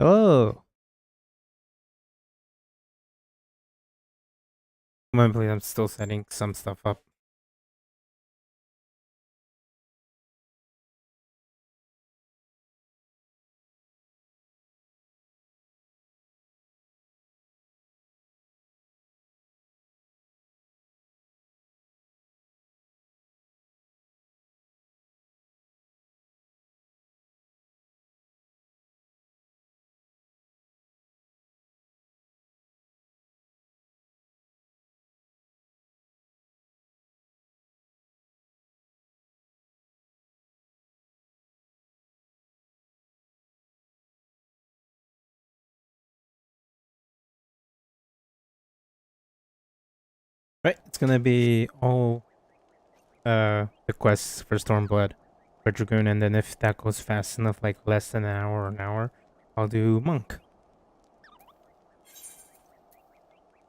Oh, I believe I'm still setting some stuff up. Right, it's gonna be all the quests for Stormblood for Dragoon, and then if that goes fast enough, like less than an hour, I'll do Monk.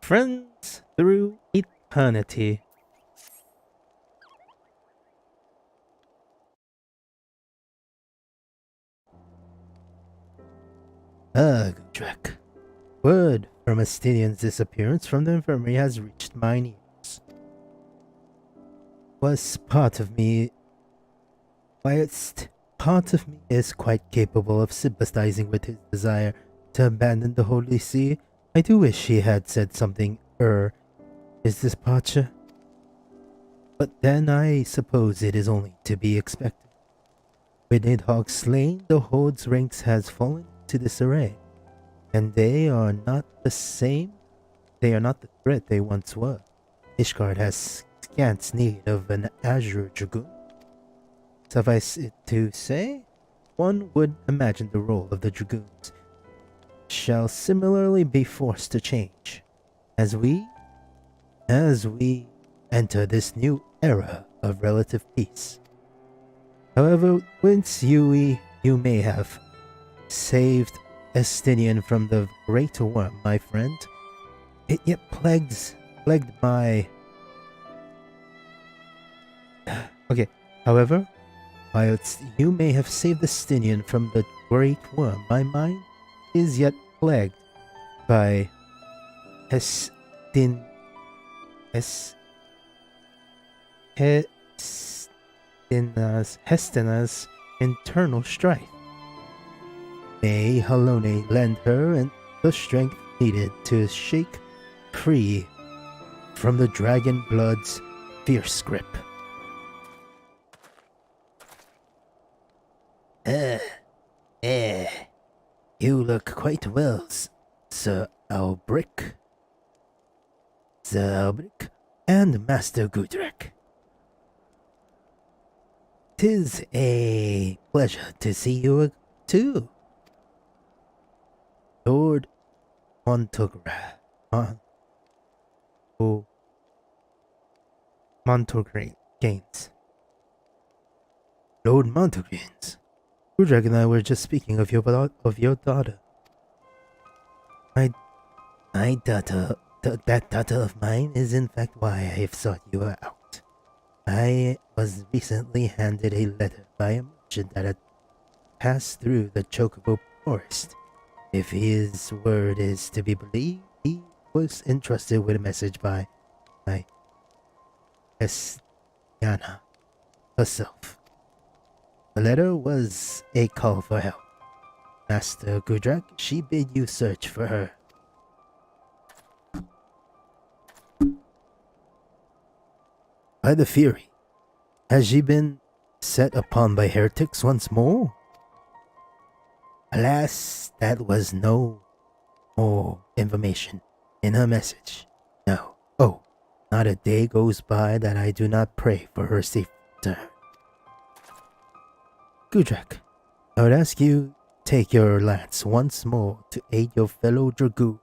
Friends through eternity. Ugh, Drek. Word from Astinian's disappearance from the infirmary has reached mine ears. Was part of me Whilst part of me is quite capable of sympathizing with his desire to abandon the Holy See, I do wish he had said something his departure. But then I suppose it is only to be expected. With Nidhogg slain, the Horde's ranks has fallen to disarray, and they are not the threat they once were. Ishgard has scant need of an Azure Dragoon. Suffice it to say, one would imagine the role of the Dragoons shall similarly be forced to change as we enter this new era of relative peace. However, once you may have saved Estinian from the great worm, my friend, it yet plagued my... Okay, however, whilst you may have saved Estinian from the great worm, my mind is yet plagued by Hestina's internal strife. May Halone lend her and the strength needed to shake free from the dragon blood's fierce grip. You look quite well, Sir Albrecht. Sir Albrecht and Master Gudrek. 'Tis a pleasure to see you too. Lord Montogre. Montogreens. Lord Montogreens. Gudrek and I were just speaking of your daughter. My daughter, that daughter of mine is in fact why I have sought you out. I was recently handed a letter by a merchant that had passed through the Chocobo forest. If his word is to be believed, he was entrusted with a message by Estiana herself. The letter was a call for help. Master Gudrak, she bid you search for her. By the Fury, has she been set upon by heretics once more? Alas, that was no more information in her message. No. Oh, not a day goes by that I do not pray for her safe return. Gudrak, I would ask you take your lance once more to aid your fellow Dragoon.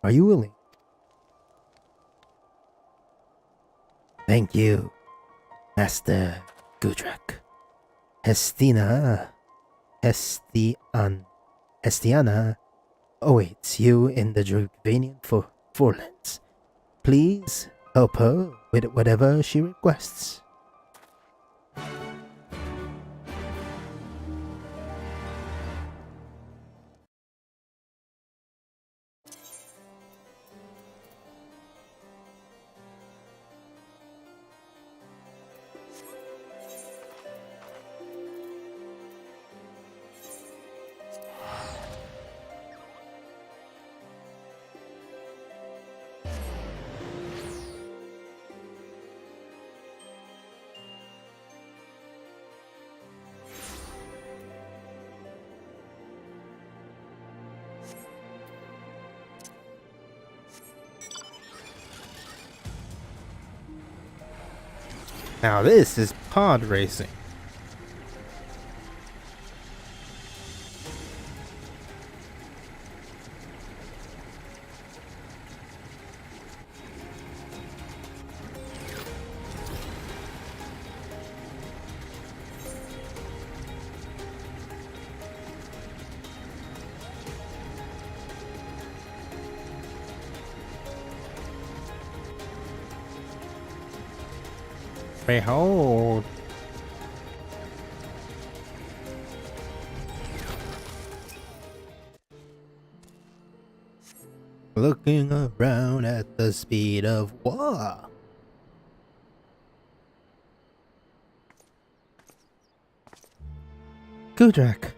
Are you willing? Thank you, Master Gudrak. Hestiana awaits you in the Dragonian Forelands. Please help her with whatever she requests. Now this is pod racing. Behold. Looking around at the speed of war. Gudrak.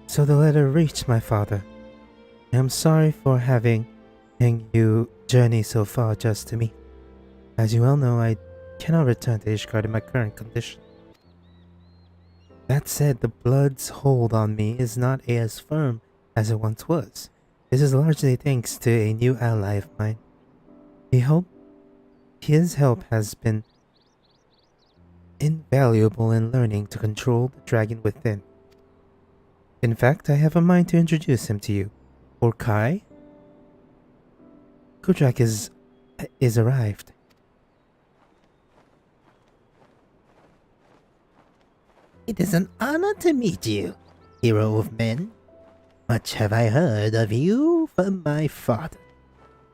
So the letter reached my father. I am sorry for having you journey so far just to me. As you well know, I cannot return to Ishgard in my current condition. That said, the blood's hold on me is not as firm as it once was. This is largely thanks to a new ally of mine. His help has been invaluable in learning to control the dragon within. In fact, I have a mind to introduce him to you. Orkai? Gudrak is arrived. It is an honor to meet you, hero of men. Much have I heard of you from my father.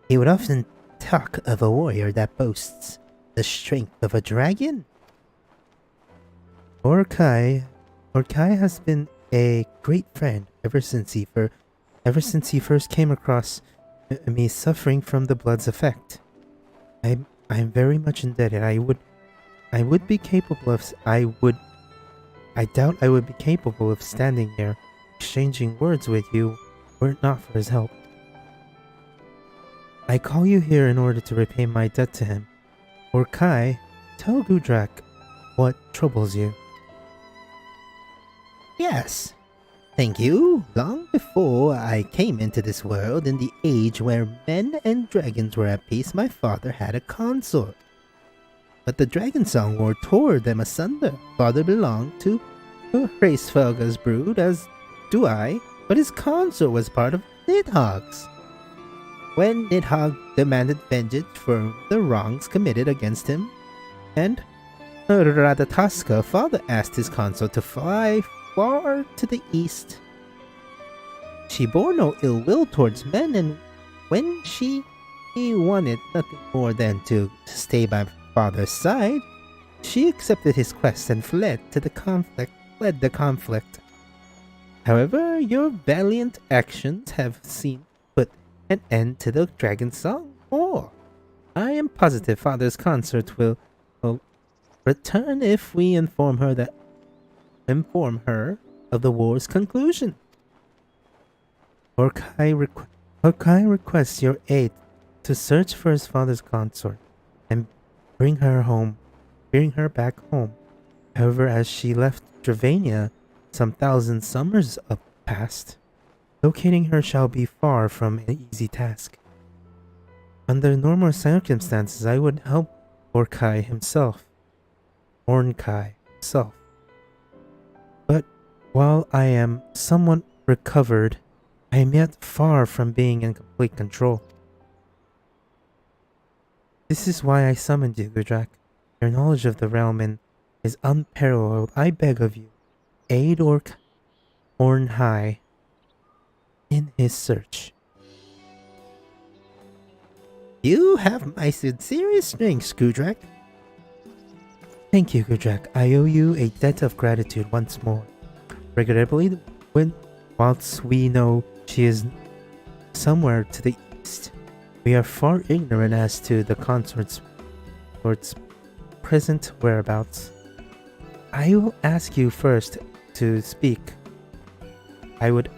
He would often talk of a warrior that boasts the strength of a dragon. Orkai has been a great friend ever since he first came across me suffering from the blood's effect. I am very much indebted. I doubt I would be capable of standing here exchanging words with you were it not for his help. I call you here in order to repay my debt to him. Orkai, tell Gudrak what troubles you. Yes, thank you. Long before I came into this world, in the age where men and dragons were at peace, my father had a consort. But the Dragon Song War tore them asunder. Father belonged to Hraesvelga's brood, as do I, but his consort was part of Nidhogg's. When Nidhogg demanded vengeance for the wrongs committed against him, and Radataska, father asked his consort to fly far to the east. She bore no ill will towards men, and when he wanted nothing more than to stay by father's side, she accepted his quest and fled the conflict. However, your valiant actions have seen put an end to the Dragon Song War. I am positive father's consort will return if we inform her of the war's conclusion. Orkai requests your aid to search for his father's consort and bring her back home. However, as she left Dravania some 1,000 summers past, locating her shall be far from an easy task. Under normal circumstances, I would help Orkai himself. But while I am somewhat recovered, I am yet far from being in complete control. This is why I summoned you, Gudrak. Your knowledge of the realm is unparalleled. I beg of you, aid Ornhai in his search. You have my sincerest thanks, Gudrak. Thank you, Gudrak. I owe you a debt of gratitude once more. Regrettably, whilst we know she is somewhere to the east, we are far ignorant as to the consort's present whereabouts. I will ask you first to speak. I would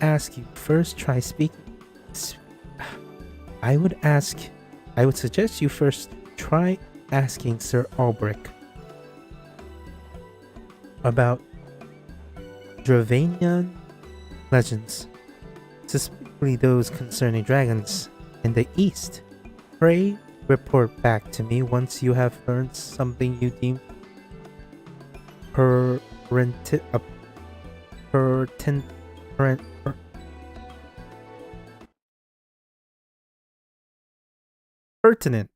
suggest you first try asking Sir Albrecht about Dravanian legends, specifically those concerning dragons in the east. Pray report back to me once you have learned something you deem pertinent, pertinent, pertinent.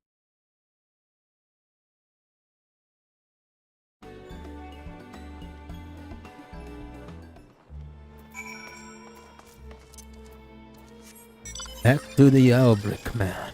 Back to the Albrick man.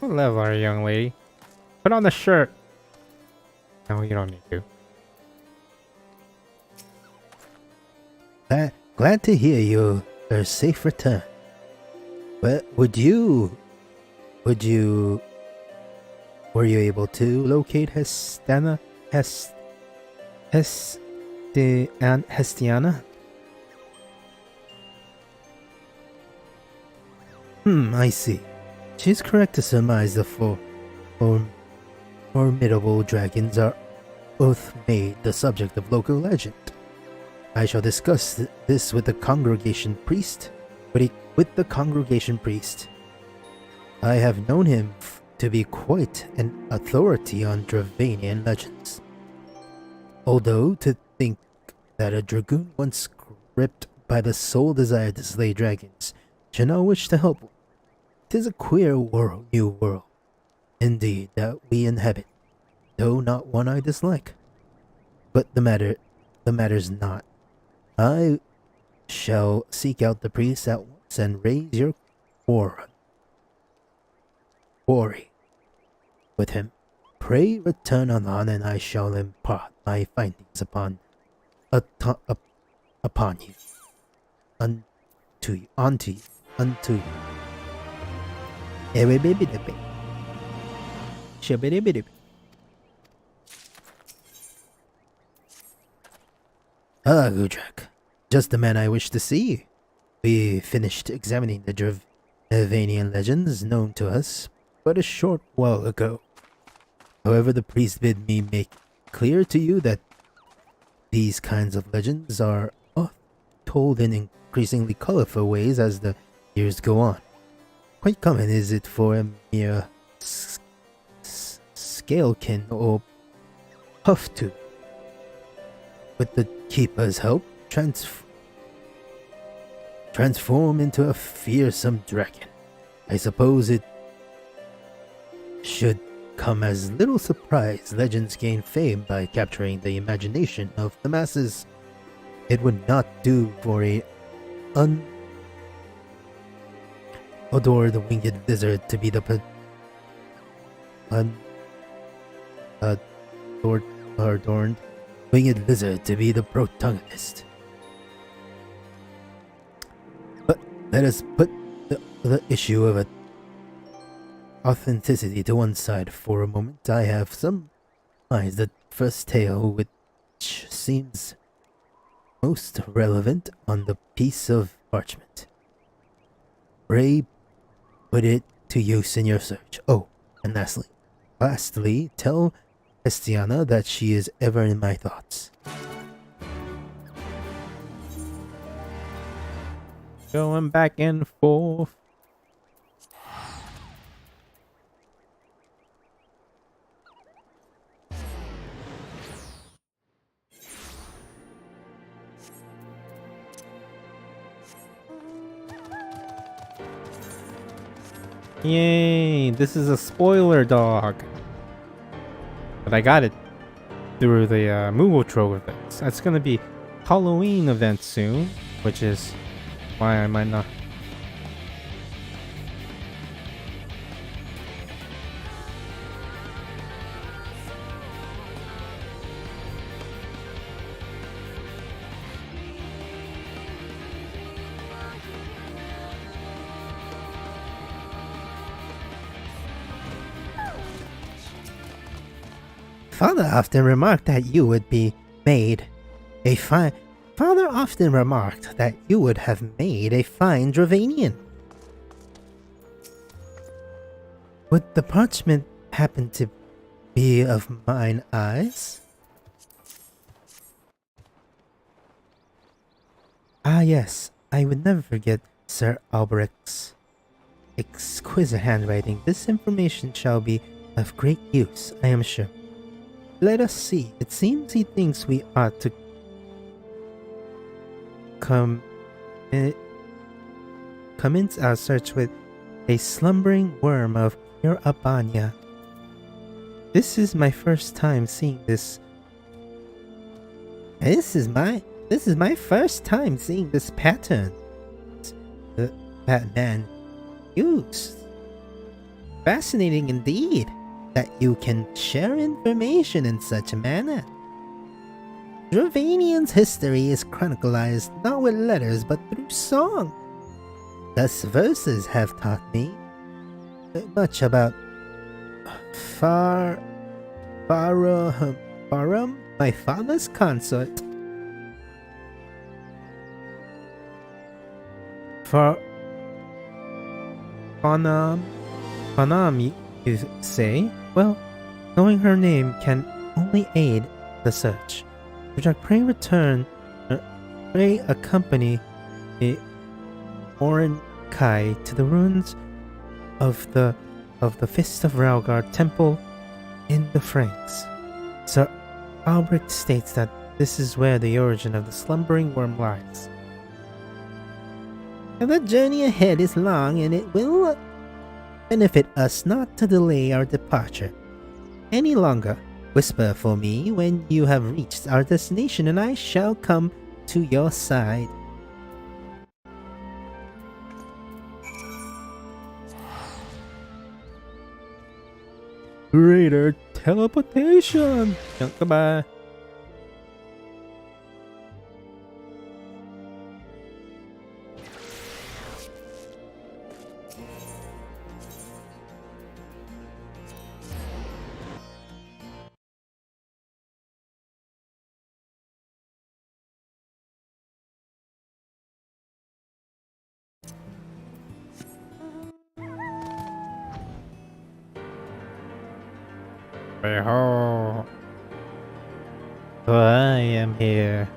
What level are you, young lady? Put on the shirt. No, you don't need to. Glad to hear you are a safe return. But were you able to locate Hestiana? I see. She's correct to surmise the formidable dragons are both made the subject of local legend. I shall discuss this with the congregation priest. With the congregation priest. I have known him to be quite an authority on Dravanian legends. Although to think that a dragoon once gripped by the sole desire to slay dragons should not wish to help. 'Tis a queer new world, indeed, that we inhabit, though not one I dislike. But the matter's not. I shall seek out the priest at once and raise your quarry with him. Pray return unharmed, and I shall impart my findings upon you, unto you. Ah, Gudrak. Just the man I wish to see. We finished examining the Dravanian legends known to us but a short while ago. However, the priest bid me make clear to you that these kinds of legends are told in increasingly colorful ways as the years go on. Quite common is it for a mere scalekin or puff to, with the keeper's help, transform into a fearsome dragon. I suppose it should come as little surprise legends gain fame by capturing the imagination of the masses. It would not do for a adored winged lizard to be the adorned winged lizard to be the protagonist. But let us put the issue of authenticity to one side for a moment. I have some eyes the first tale which seems most relevant on the piece of parchment. Pray put it to use in your search. Oh, and lastly, tell Hestiana that she is ever in my thoughts. Going back and forth. Yay! This is a spoiler dog. But I got it through the Moogle events. That's gonna be Halloween event soon, which is why I might not. Father often remarked that you would be made a fine. Father often remarked that you would have made a fine Dravanian. Would the parchment happen to be of mine eyes? Ah yes, I would never forget Sir Albrecht's exquisite handwriting. This information shall be of great use, I am sure. Let us see. It seems he thinks we ought to commence our search with a slumbering worm of pure Abanya. This is my first time seeing this. This is my first time seeing this pattern that man used. Fascinating indeed that you can share information in such a manner. Dravanian's history is chronicled not with letters but through song. Thus verses have taught me much about Farum, my father's consort. Fanam, you say? Well, knowing her name can only aid the search. Pray accompany the Orin-Kai to the ruins of the Fist of Ralgard temple in the Franks. Sir Albrecht states that this is where the origin of the slumbering worm lies. And the journey ahead is long, and it will benefit us not to delay our departure any longer. Whisper for me when you have reached our destination, and I shall come to your side. Greater teleportation! Goodbye. Behold, I am here.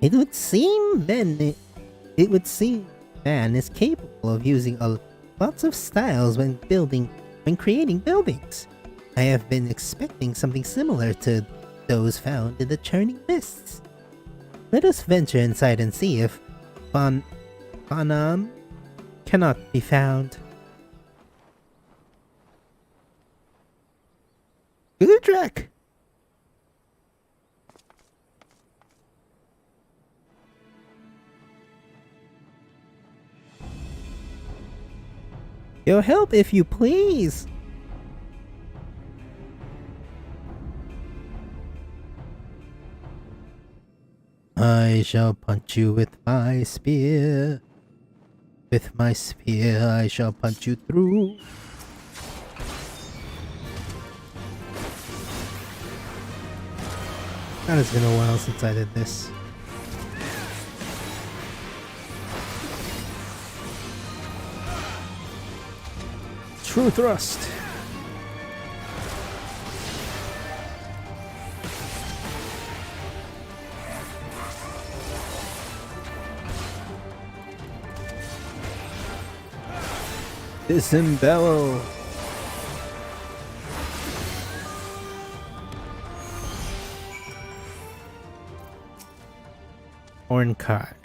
It would seem man is capable of using lots of styles when creating buildings. I have been expecting something similar to those found in the churning mists. Let us venture inside and see if Fanam cannot be found. Gudrak! Your help, if you please. I shall punch you with my spear. With my spear, I shall punch you through. God, it's been a while since I did this. True thrust. Disembowel. Ornkai.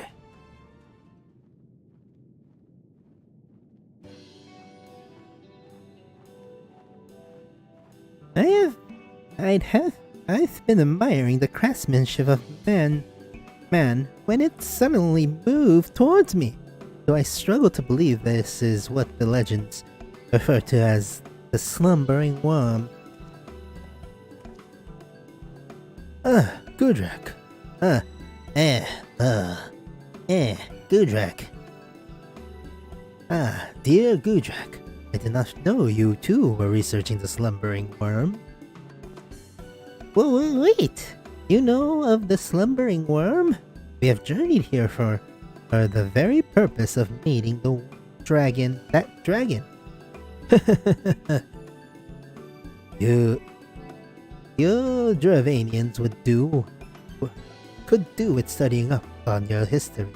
I've been admiring the craftsmanship of man when it suddenly moved towards me. Though I struggle to believe this is what the legends refer to as the slumbering worm. Gudrak. Gudrak. Dear Gudrak, I did not know you too were researching the slumbering worm. Wait! You know of the slumbering worm? We have journeyed here for the very purpose of meeting that dragon. You Dravanians could do with studying up on your history.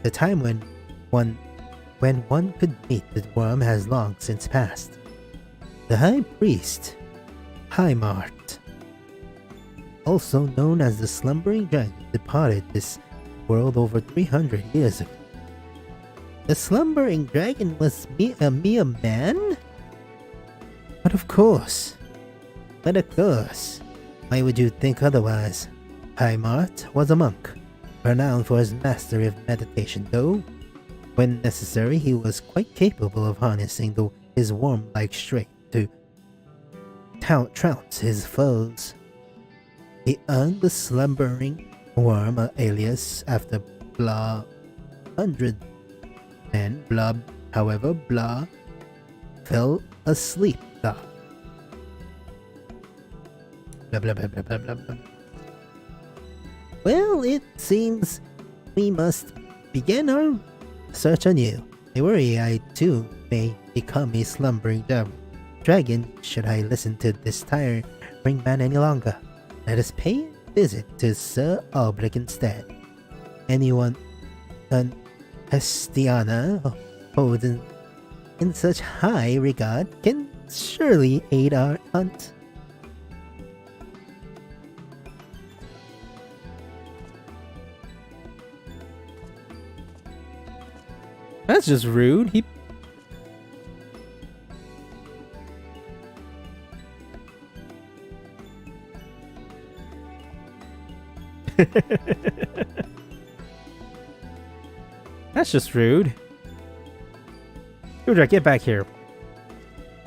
The time when one could meet the worm has long since passed. The High Priest, Mart, also known as the Slumbering Dragon, departed this world over 300 years ago. The Slumbering Dragon was a mere man? But of course. Why would you think otherwise? Mart was a monk, renowned for his mastery of meditation, though when necessary he was quite capable of harnessing his worm-like strength to trounce his foes. He earned the Slumbering Worm alias after Blah 100 men. However, Blah fell asleep. Blah blah blah blah blah blah blah. Well, it seems we must begin our search anew. I worry I too may become a slumbering dragon should I listen to this tiring man any longer. Let us pay a visit to Sir Albrecht instead. Anyone Hestiana holds in such high regard can surely aid our hunt. That's just rude. He That's just rude. Udra, get back here.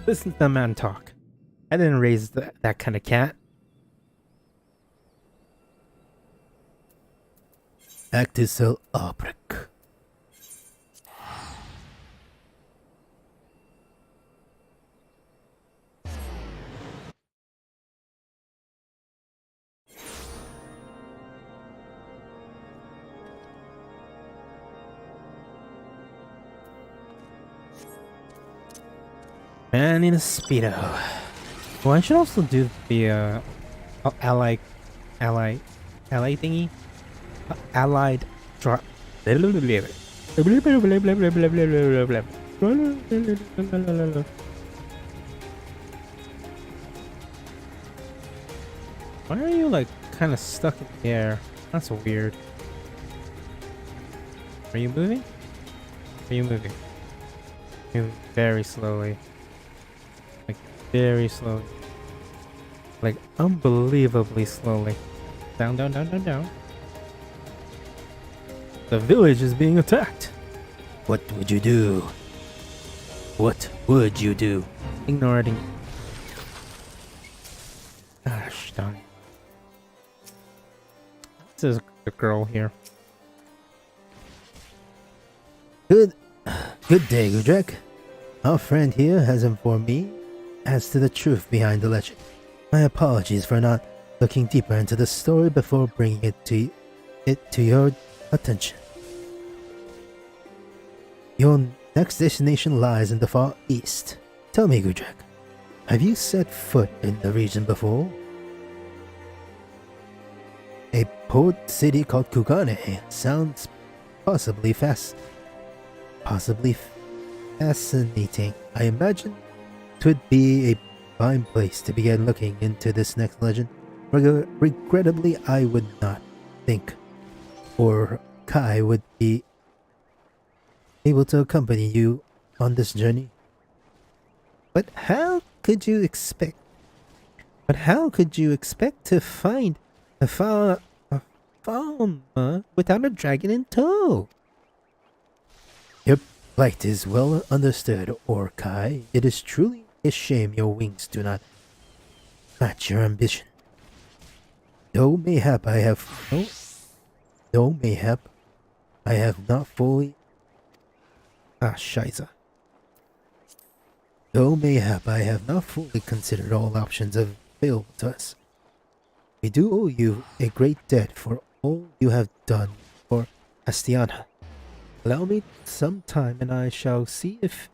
Listen to the man talk. I didn't raise that kind of cat. Back to Sir Albrecht. Man in a speedo. Well, I should also do the ally thingy. Allied drop. Why are you like kind of stuck in the air? That's weird. Are you moving? Are you moving? Moving very slowly. Like very slowly. Like unbelievably slowly. Down, down, down, down, down. The village is being attacked. What would you do? What would you do? Ignore it. Gosh darn. This is a girl here. Good day, Gudrak. Our friend here has informed me as to the truth behind the legend. My apologies for not looking deeper into the story before bringing it to your attention. Your next destination lies in the far east. Tell me, Gudrak, have you set foot in the region before? A port city called Kugane sounds possibly Fascinating. I imagine it would be a fine place to begin looking into this next legend. Regrettably, I would not think or Kai would be able to accompany you on this journey. But how could you expect? But how could you expect to find a fauna without a dragon in tow? Your plight is well understood, Orkai. It is truly a shame your wings do not match your ambition. Though mayhap I have not fully Shiza. Though mayhap I have not fully considered all options available to us. We do owe you a great debt for all you have done for Astiana. Allow me some time and I shall see if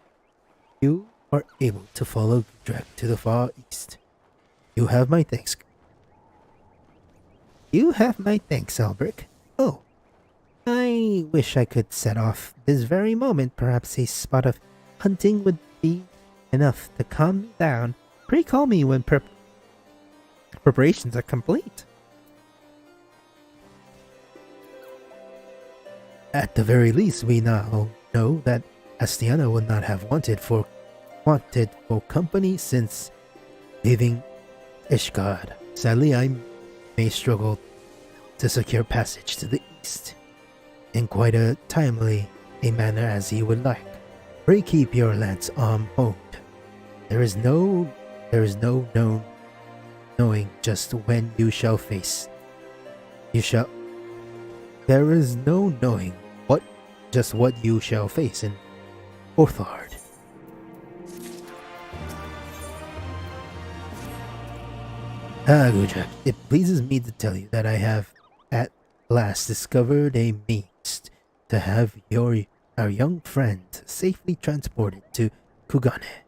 you are able to follow Gudrak to the far east. You have my thanks. You have my thanks, Albrecht. Oh, I wish I could set off this very moment. Perhaps a spot of hunting would be enough to calm me down. Pray call me when preparations are complete. At the very least, we now know that Astiana would not have wanted for company since leaving Ishgard. Sadly, I may struggle to secure passage to the east in quite a timely a manner as he would like. Pray keep your lance arm honed. There is no knowing just when you shall face. There is no knowing what you shall face in Orthard. Gudrak, it pleases me to tell you that I have at last discovered a means to have our young friend safely transported to Kugane.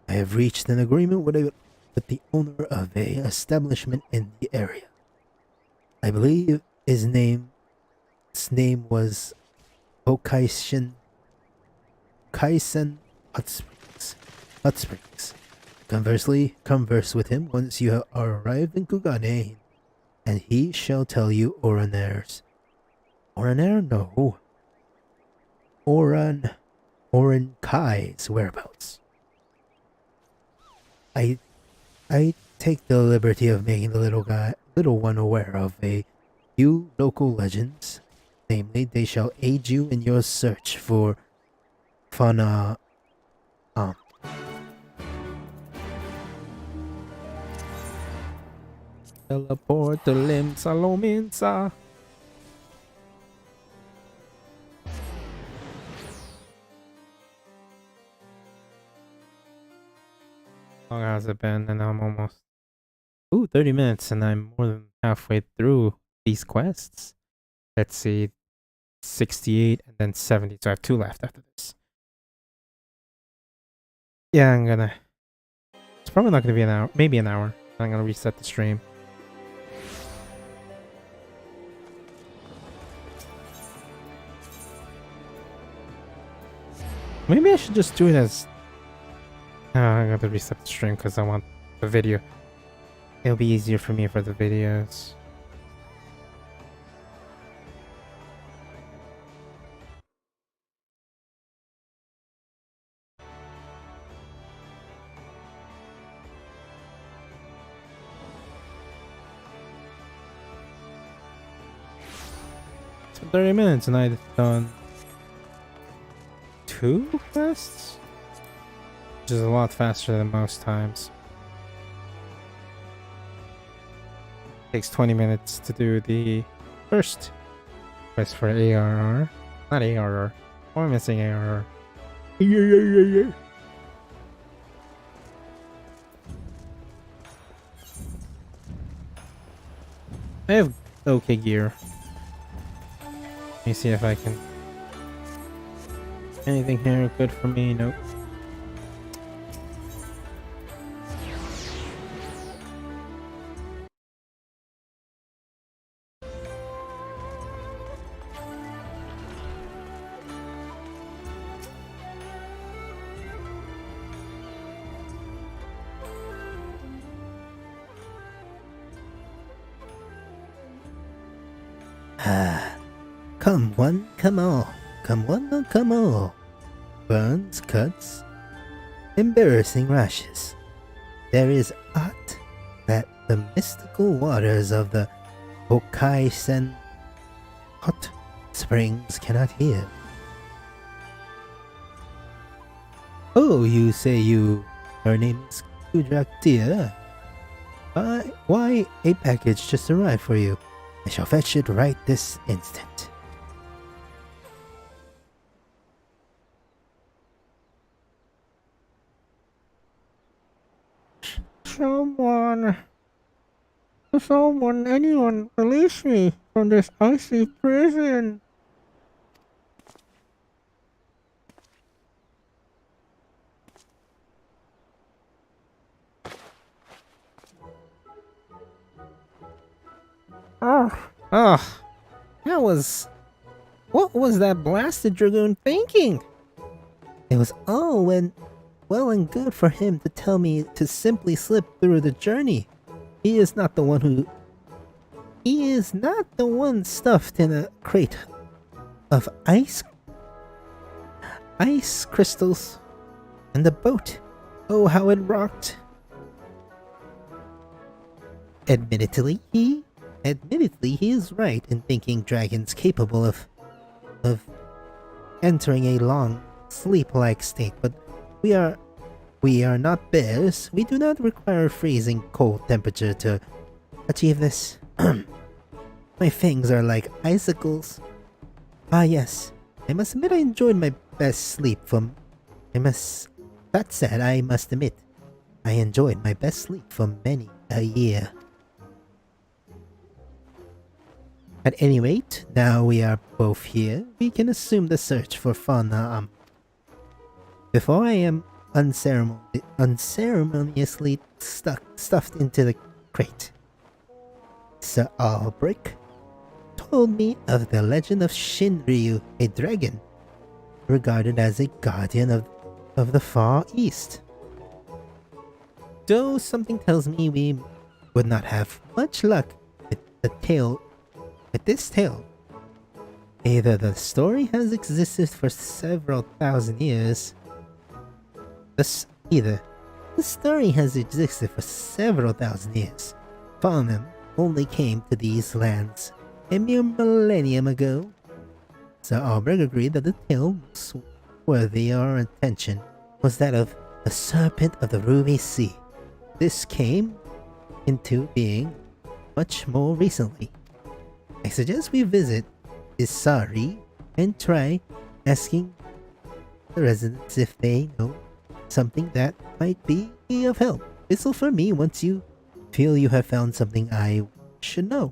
I have reached an agreement with the owner of a establishment in the area. I believe his name was Kaisen Hot Springs. Converse with him once you have arrived in Kugane, and he shall tell you Oraner's. Oraner? No. Oran Kai's whereabouts. I take the liberty of making the little one aware of a few local legends. Namely, they shall aid you in your search for fauna. Teleport to Lim Salominsa. How long has it been? And I'm almost 30 minutes, and I'm more than halfway through these quests. Let's see, 68 and then 70. So I have 2 left after this. Yeah, it's probably not gonna be an hour, maybe an hour. I'm gonna reset the stream. Maybe I should just do it as... I'm gonna reset the stream because I want the video. It'll be easier for me for the videos. So 30 minutes and I've done 2 quests? Which is a lot faster than most times. Takes 20 minutes to do the first quest for ARR. Not ARR. Why am I missing ARR? I have okay gear. Let me see if I can... Anything here good for me? Nope. Ah, come one, come all. Come one, come all. Burns, cuts, embarrassing rashes. There is art that the mystical waters of the Hokai-sen hot springs cannot hear. Oh, you say her name's Kudraktia? Why, a package just arrived for you. I shall fetch it right this instant. Anyone, release me from this icy prison. Oh, what was that blasted Dragoon thinking? It was all well and good for him to tell me to simply slip through the journey. He is not the one stuffed in a crate of ice crystals. And the boat, oh how it rocked. Admittedly, he is right in thinking dragons capable of entering a long sleep-like state, but we are not bears. We do not require freezing cold temperature to achieve this. My fangs are like icicles. Ah yes, I must admit I enjoyed my best sleep that said, I must admit, I enjoyed my best sleep for many a year. At any rate, now we are both here, we can assume the search for Fauna before I am unceremoniously stuffed into the crate. Sir Albrecht told me of the legend of Shinryu, a dragon, regarded as a guardian of the Far East. Though something tells me we would not have much luck with this tale. Either the story has existed for several thousand years. Farnham only came to these lands a mere millennium ago. Sir Albrecht agreed that the tale was worthy of our attention was that of the Serpent of the Ruby Sea. This came into being much more recently. I suggest we visit Isari and try asking the residents if they know something that might be of help. Whistle for me once you feel you have found something I should know.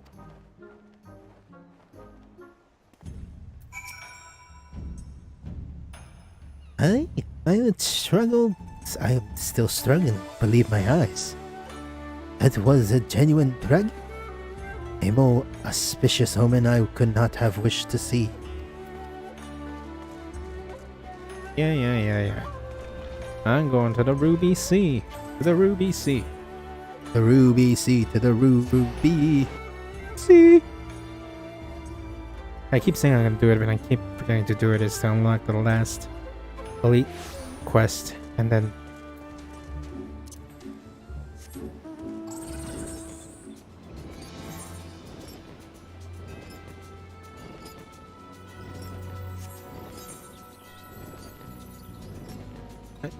I am still struggling to believe my eyes. That was a genuine dragon. A more auspicious omen I could not have wished to see. Yeah. I'm going to the Ruby Sea. To the Ruby Sea. The Ruby Sea to the Ruby Sea. I keep saying I'm gonna do it, but I keep forgetting to do it. Is to unlock the last elite quest, and then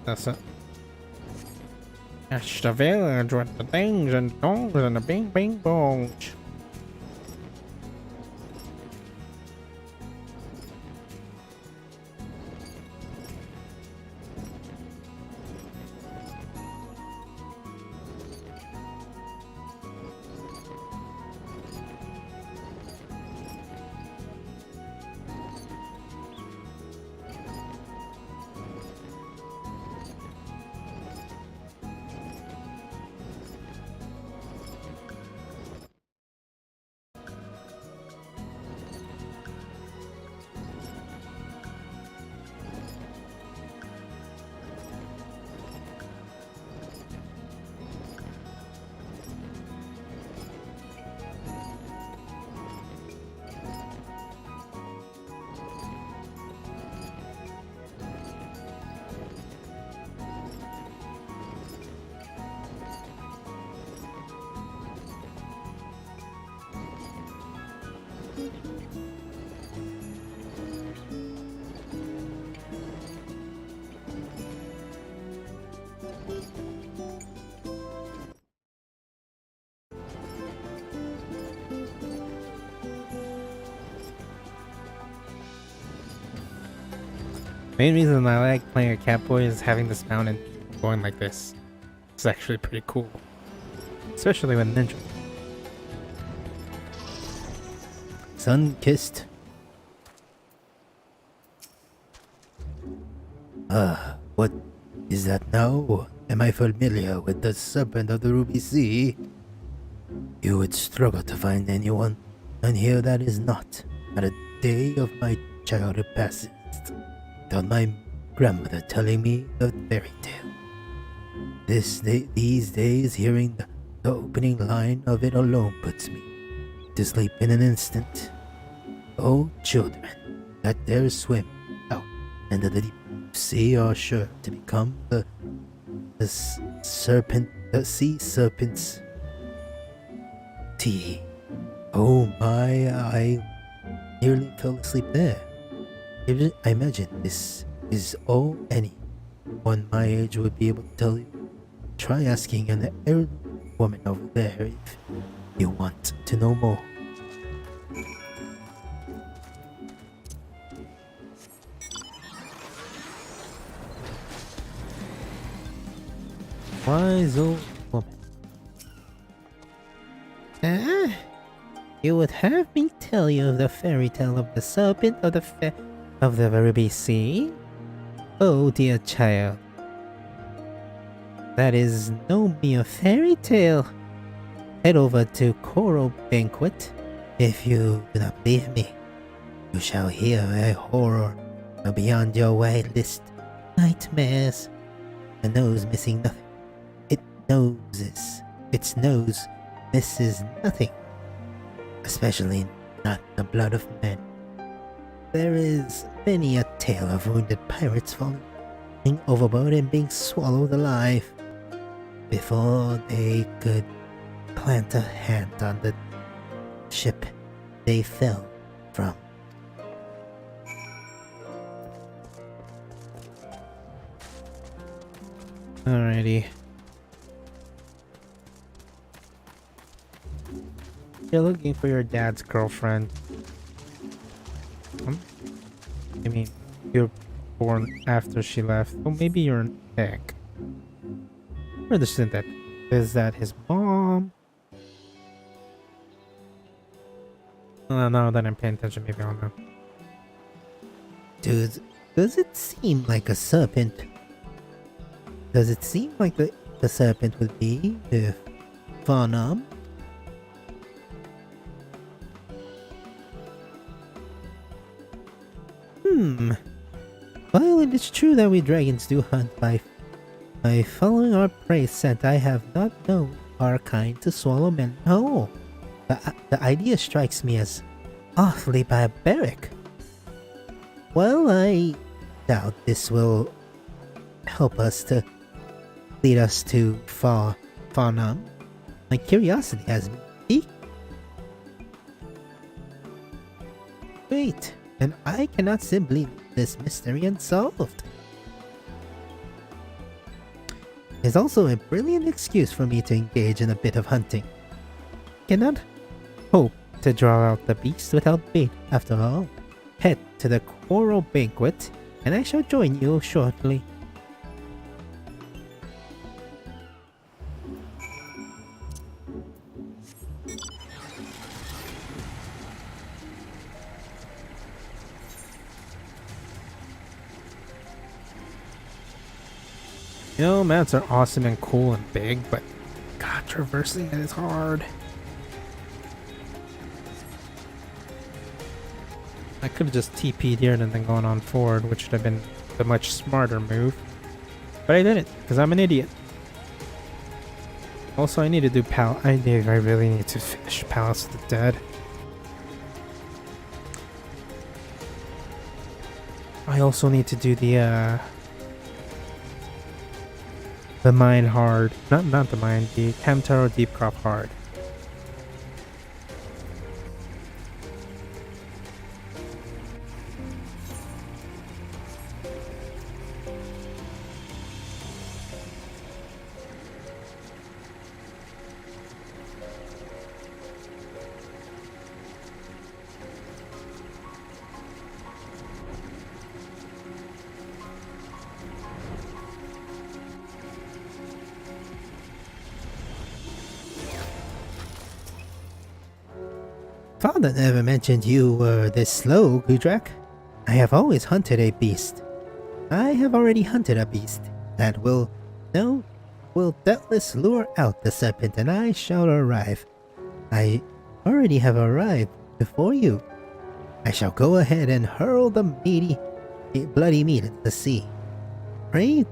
that's it. That's the village with the things and dongs and the bing bing bongs. Main reason I like playing a Catboy is having this mount and going like this. It's actually pretty cool. Especially with ninja. Sun-kissed. What is that now? Am I familiar with the Serpent of the Ruby Sea? You would struggle to find anyone, and here that is not a day of my childhood passes without my grandmother telling me a fairy tale. These days, hearing the opening line of it alone puts me to sleep in an instant. Oh, children that dare swim out into the deep sea are sure to become the sea serpent's tea. Oh my, I nearly fell asleep there. I imagine this is all anyone my age would be able to tell you. Try asking an elderly woman over there if you want to know more. Wise old woman. You would have me tell you of the fairy tale of the serpent of the Ruby Sea? Oh dear child. That is no mere fairy tale. Head over to Coral Banquet. If you do not believe me, you shall hear a horror beyond your wildest nightmares. A nose missing nothing. Its nose misses nothing, especially not the blood of men. There is many a tale of wounded pirates falling overboard and being swallowed alive before they could plant a hand on the ship they fell from. Alrighty. You're looking for your dad's girlfriend. I mean, you're born after she left. Oh, maybe you're an egg. Or the that is that his mom? Now that I'm paying attention, maybe I'll know. Dude, does it seem like a serpent? Does it seem like the serpent would be if Farnham? While it is true that we dragons do hunt by following our prey scent, I have not known our kind to swallow men whole. The idea strikes me as awfully barbaric. Well, I doubt this will help us to lead us to Farnham. My curiosity has been piqued. Wait, and I cannot simply leave this mystery unsolved. It's also a brilliant excuse for me to engage in a bit of hunting. Cannot hope to draw out the beast without bait, after all. Head to the Coral Banquet, and I shall join you shortly. You know, maps are awesome and cool and big, but God, traversing it is hard. I could have just TP'd here and then gone on forward, which would have been the much smarter move. But I didn't, because I'm an idiot. Also, I need to do I really need to finish Palace of the Dead. I also need to do the mine hard. Not the mine, the Camtaro Deep Crop hard. Father never mentioned you were this slow, Gudrak. I have always hunted a beast. I have already hunted a beast that will doubtless lure out the serpent, and I shall arrive. I already have arrived before you. I shall go ahead and hurl the bloody meat into the sea. Pray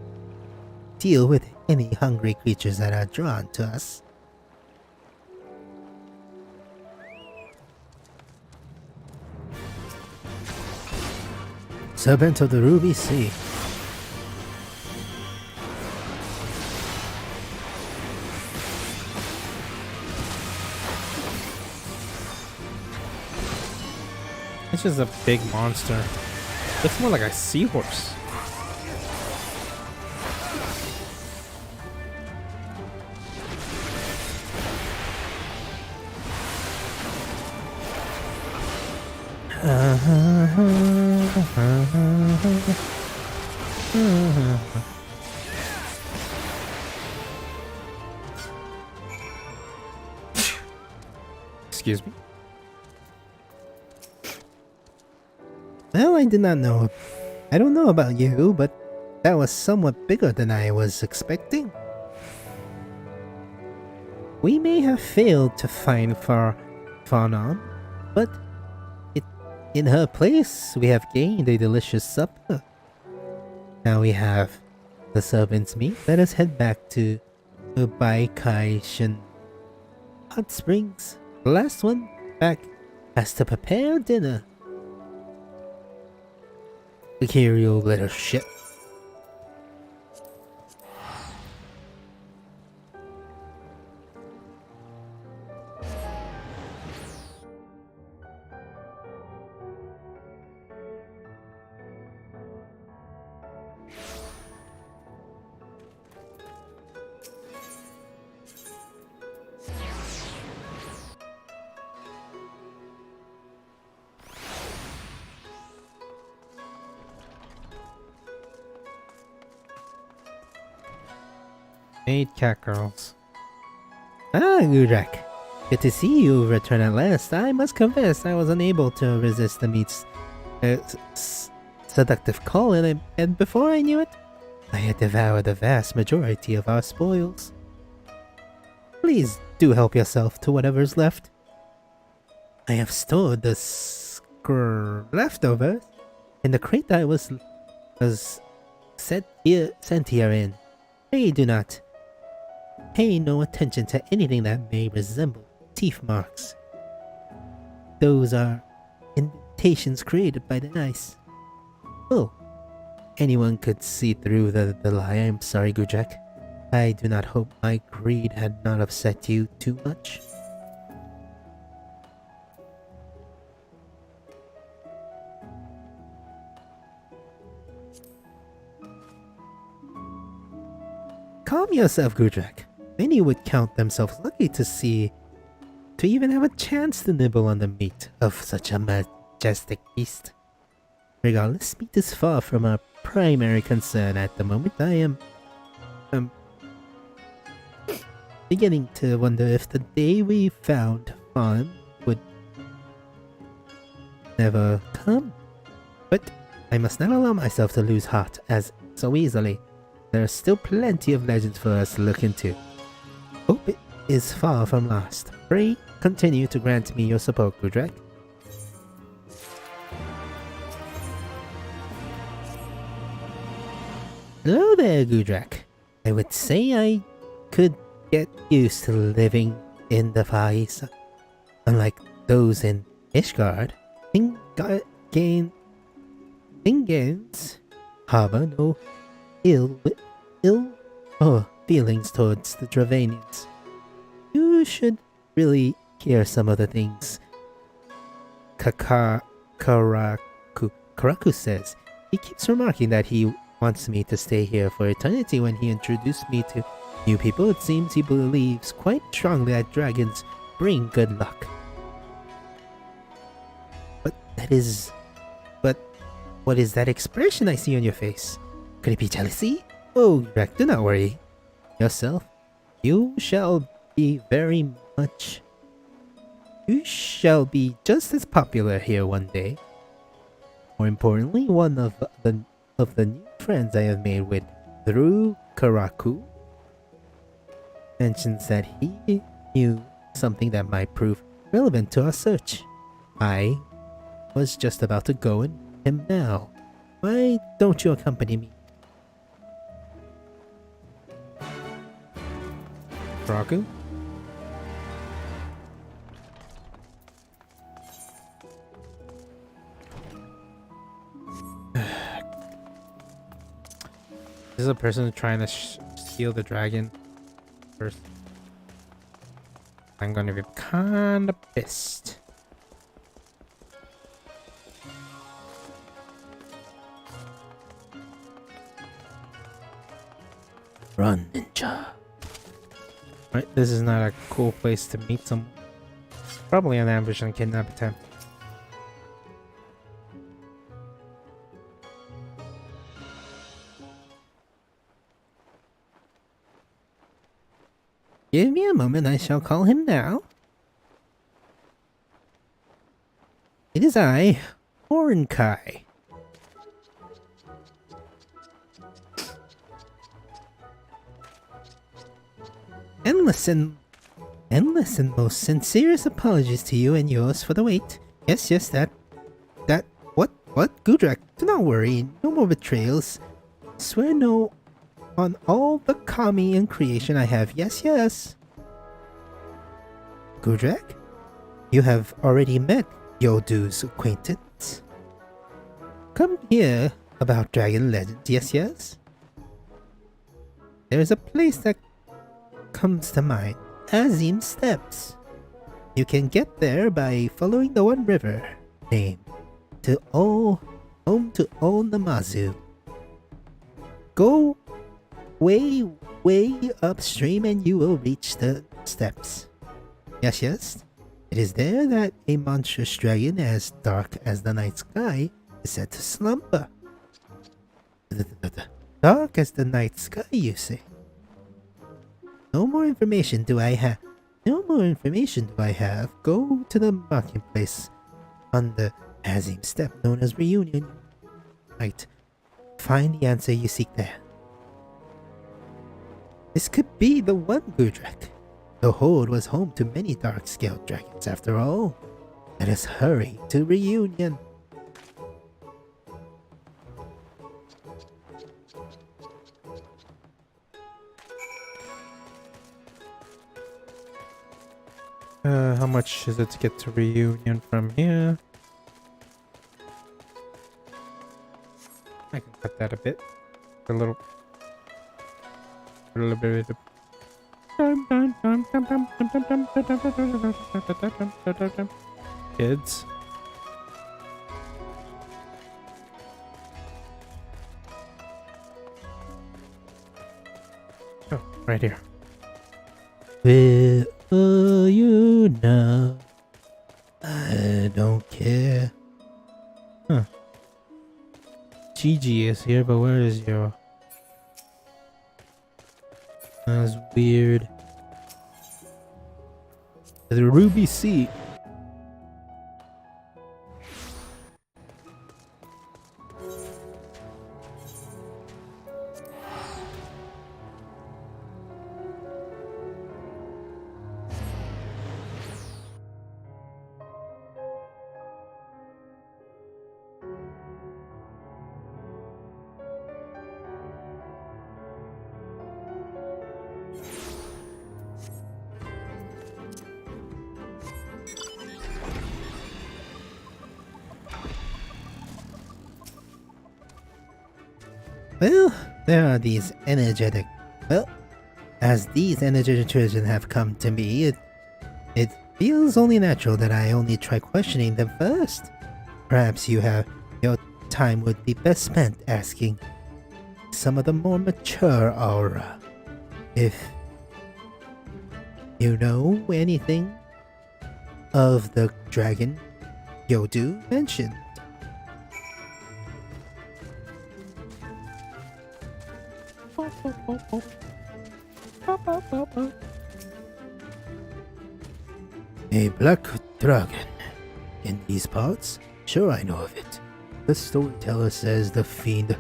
deal with any hungry creatures that are drawn to us. Serpent of the Ruby Sea. It's just a big monster. It's more like a seahorse. Excuse me. Well, I did not know. I don't know about you, but that was somewhat bigger than I was expecting. We may have failed to find Fanon, but in her place, we have gained a delicious supper. Now we have the servant's meat. Let us head back to Baikaishin Hot Springs. The last one back has to prepare dinner. Look here, you little shit. Maid cat girls. Ah, Gudrak. Good to see you return at last. I must confess I was unable to resist the meat's seductive call, and before I knew it, I had devoured the vast majority of our spoils. Please do help yourself to whatever's left. I have stored the leftovers in the crate that I was sent here in. Pray do not pay no attention to anything that may resemble teeth marks. Those are indentations created by the ice. Oh, anyone could see through the lie. I'm sorry, Gudrak. I do not hope my greed had not upset you too much. Calm yourself, Gudrak. Many would count themselves lucky to even have a chance to nibble on the meat of such a majestic beast. Regardless, meat is far from our primary concern at the moment. I am beginning to wonder if the day we found Fawn would never come. But I must not allow myself to lose heart as so easily. There are still plenty of legends for us to look into. Hope is far from lost. Pray continue to grant me your support, Gudrak. Hello there, Gudrak. I would say I could get used to living in the Far East. Unlike those in Ishgard, Thingans harbor no ill feelings towards the Dravanians. You should really hear some of the things Karaku says. He keeps remarking that he wants me to stay here for eternity. When he introduced me to new people, it seems he believes quite strongly that dragons bring good luck. But what is that expression I see on your face? Could it be jealousy? Oh, Drek, do not worry yourself. You shall be very much You shall be just as popular here one day. More importantly, one of the new friends I have made with through Karaku mentions that he knew something that might prove relevant to our search. I was just about to go and meet him now. Why don't you accompany me? Dragoon? This is a person trying to steal the dragon first. I'm gonna be kinda pissed. Run, ninja. Right, this is not a cool place to meet someone. Probably an ambush and kidnap attempt. Give me a moment, I shall call him now. It is I, Kai. Endless and most sincerest apologies to you and yours for the wait. Yes, that, what? Gudrak, do not worry, no more betrayals. Swear no on all the kami in creation I have, yes. Gudrak, you have already met Yodu's acquaintance. Come here about dragon legends, yes. There is a place that comes to mind, Azim Steps. You can get there by following the one river named home to all Namazu. Go way upstream and you will reach the steps. Yes. It is there that a monstrous dragon as dark as the night sky is said to slumber. Dark as the night sky, you say? No more information do I have. Go to the marketplace on the Azim step known as Reunion. Right. Find the answer you seek there. This could be the one, Gudrak. The Horde was home to many dark-scaled dragons after all. Let us hurry to Reunion. How much is it to get to Reunion from here? I can cut that a bit. A little bit. Kids. Oh, right here. Will you know? I don't care. Huh. Gigi is here, but where is your... That's weird. The Ruby Sea. Well, there are these energetic... Well, as these energetic children have come to me, it feels only natural that I only try questioning them first. Perhaps your time would be best spent asking some of the more mature aura. If you know anything of the dragon Yodu mentioned. A black Dragon. In these parts? Sure, I know of it. The storyteller says the fiend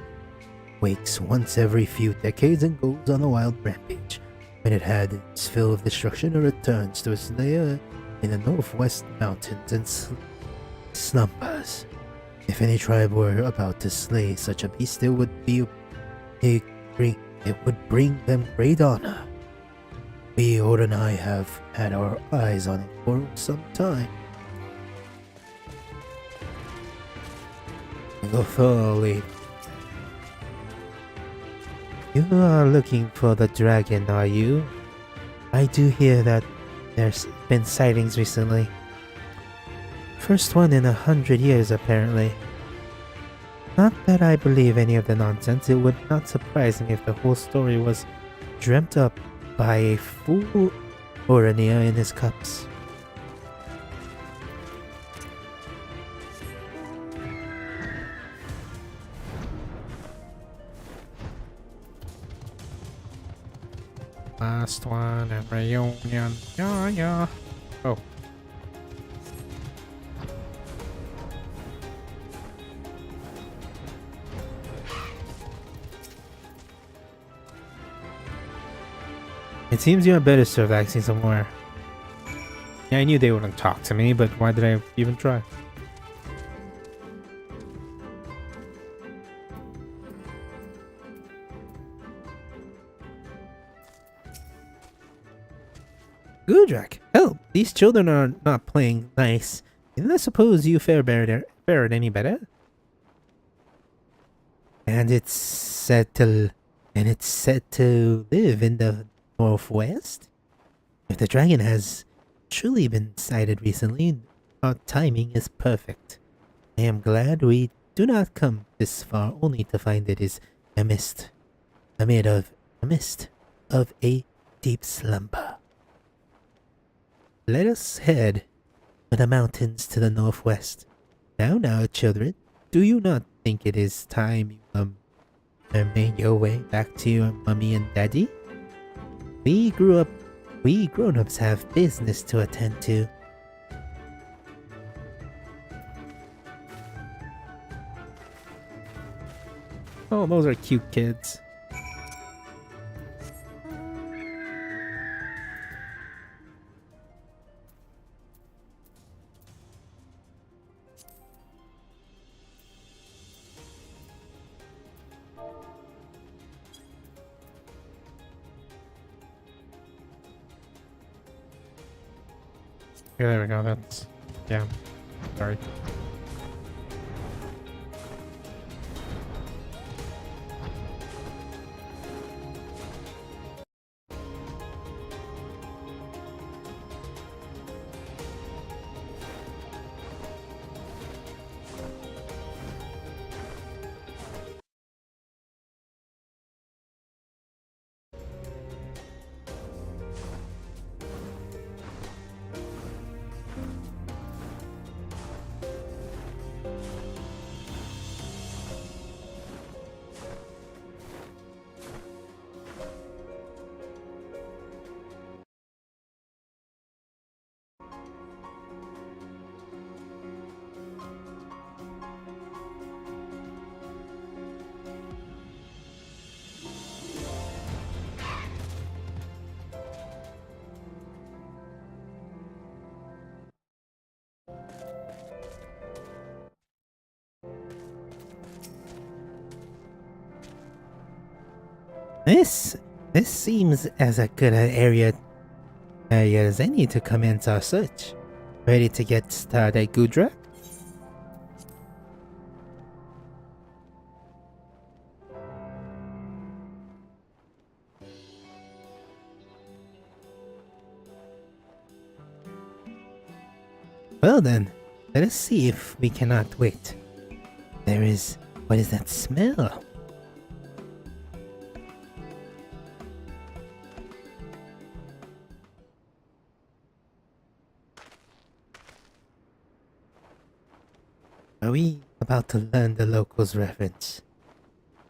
wakes once every few decades and goes on a wild rampage. When it had its fill of destruction, it returns to its lair in the northwest mountains and slumbers. If any tribe were about to slay such a beast, it would bring them great honor. We, Oda and I, have had our eyes on it for some time. Go thoroughly. You are looking for the dragon, are you? I do hear that there's been sightings recently. First one in 100 years, apparently. Not that I believe any of the nonsense, it would not surprise me if the whole story was dreamt up by a fool Orania in his cups. Last one and reunion. Yeah. Oh. It seems you had better serve acting somewhere. Yeah, I knew they wouldn't talk to me, but why did I even try? Gudrak, help! These children are not playing nice. Didn't I suppose you fared any better? And it's said to live in the northwest? If the dragon has truly been sighted recently, our timing is perfect. I am glad we do not come this far only to find it is a mist of a deep slumber. Let us head to the mountains to the northwest. Now, children, do you not think it is time you made your way back to your mummy and daddy? We grown-ups have business to attend to. Oh, those are cute kids. Yeah, there we go. That's... yeah. Sorry. This seems as a good area as any to commence our search. Ready to get started, Gudrak? Well then, let us see if we cannot wait. What is that smell? Are we about to learn the locals' reference?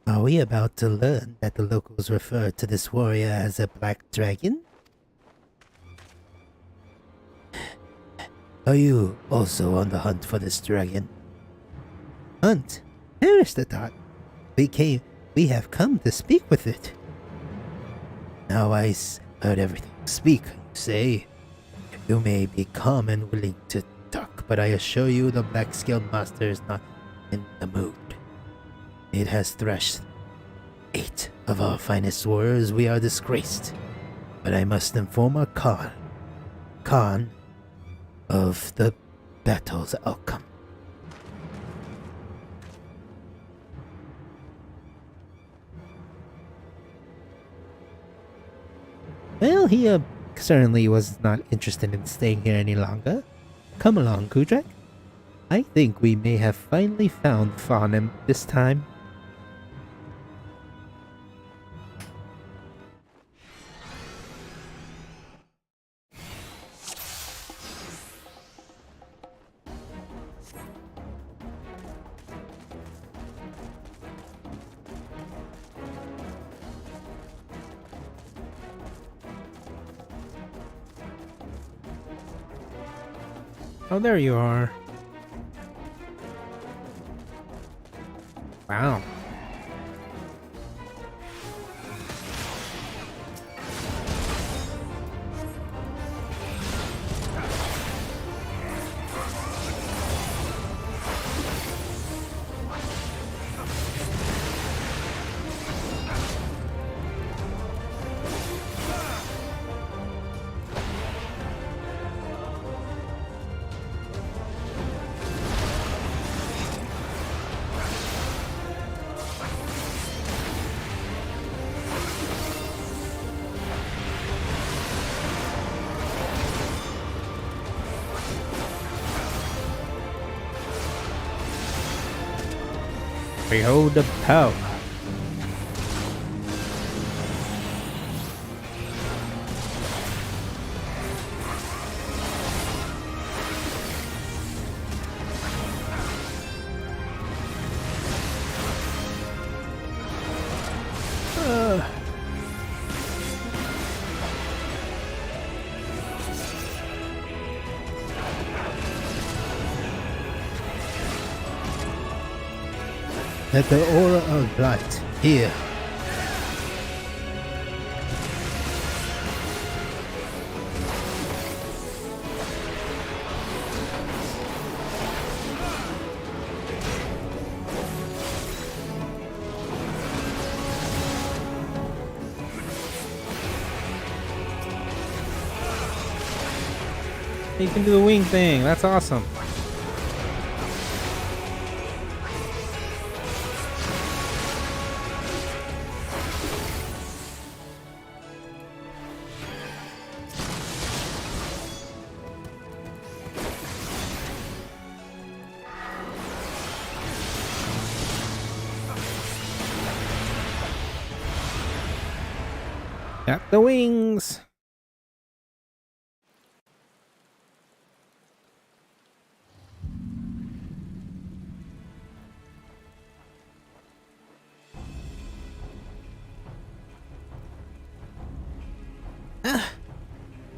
Are we about to learn that the locals refer to this warrior as a black dragon? Are you also on the hunt for this dragon? Hunt? Perish the thought. We have come to speak with it. Now heard everything. Speak, you say. You may be calm and willing to talk, but I assure you the Black Scaled Master is not in the mood. It has thrashed 8 of our finest warriors. We are disgraced. But I must inform our Khan of the battle's outcome. Well, he certainly was not interested in staying here any longer. Come along, Kudrak. I think we may have finally found Farnham this time. Oh, there you are. Wow. Behold the power. Let the aura of light here. You can do the wing thing. That's awesome. Got the wings.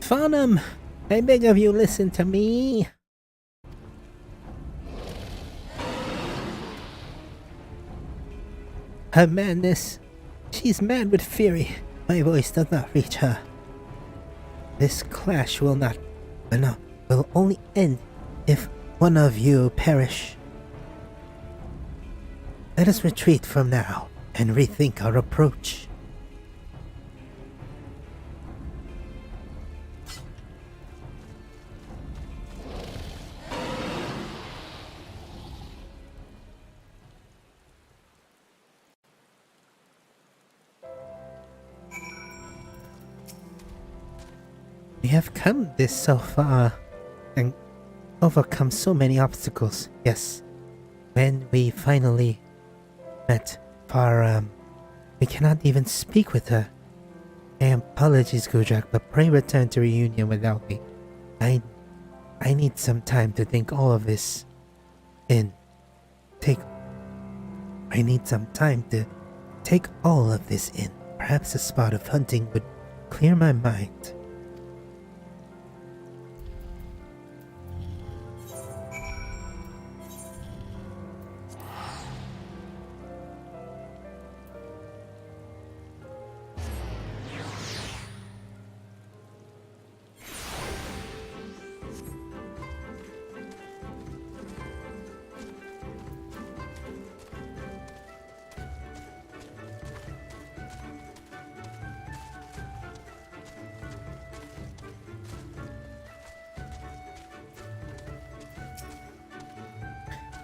Farnham, I beg of you, listen to me. Her madness. She's mad with fury. My voice does not reach her. This clash will only end if one of you perish. Let us retreat from now and rethink our approach. We have come this so far and overcome so many obstacles. Yes, when we finally met Farnham, we cannot even speak with her. Apologies, Gudrak, but pray return to reunion without me. I need some time to think all of this in. I need some time to take all of this in. Perhaps a spot of hunting would clear my mind.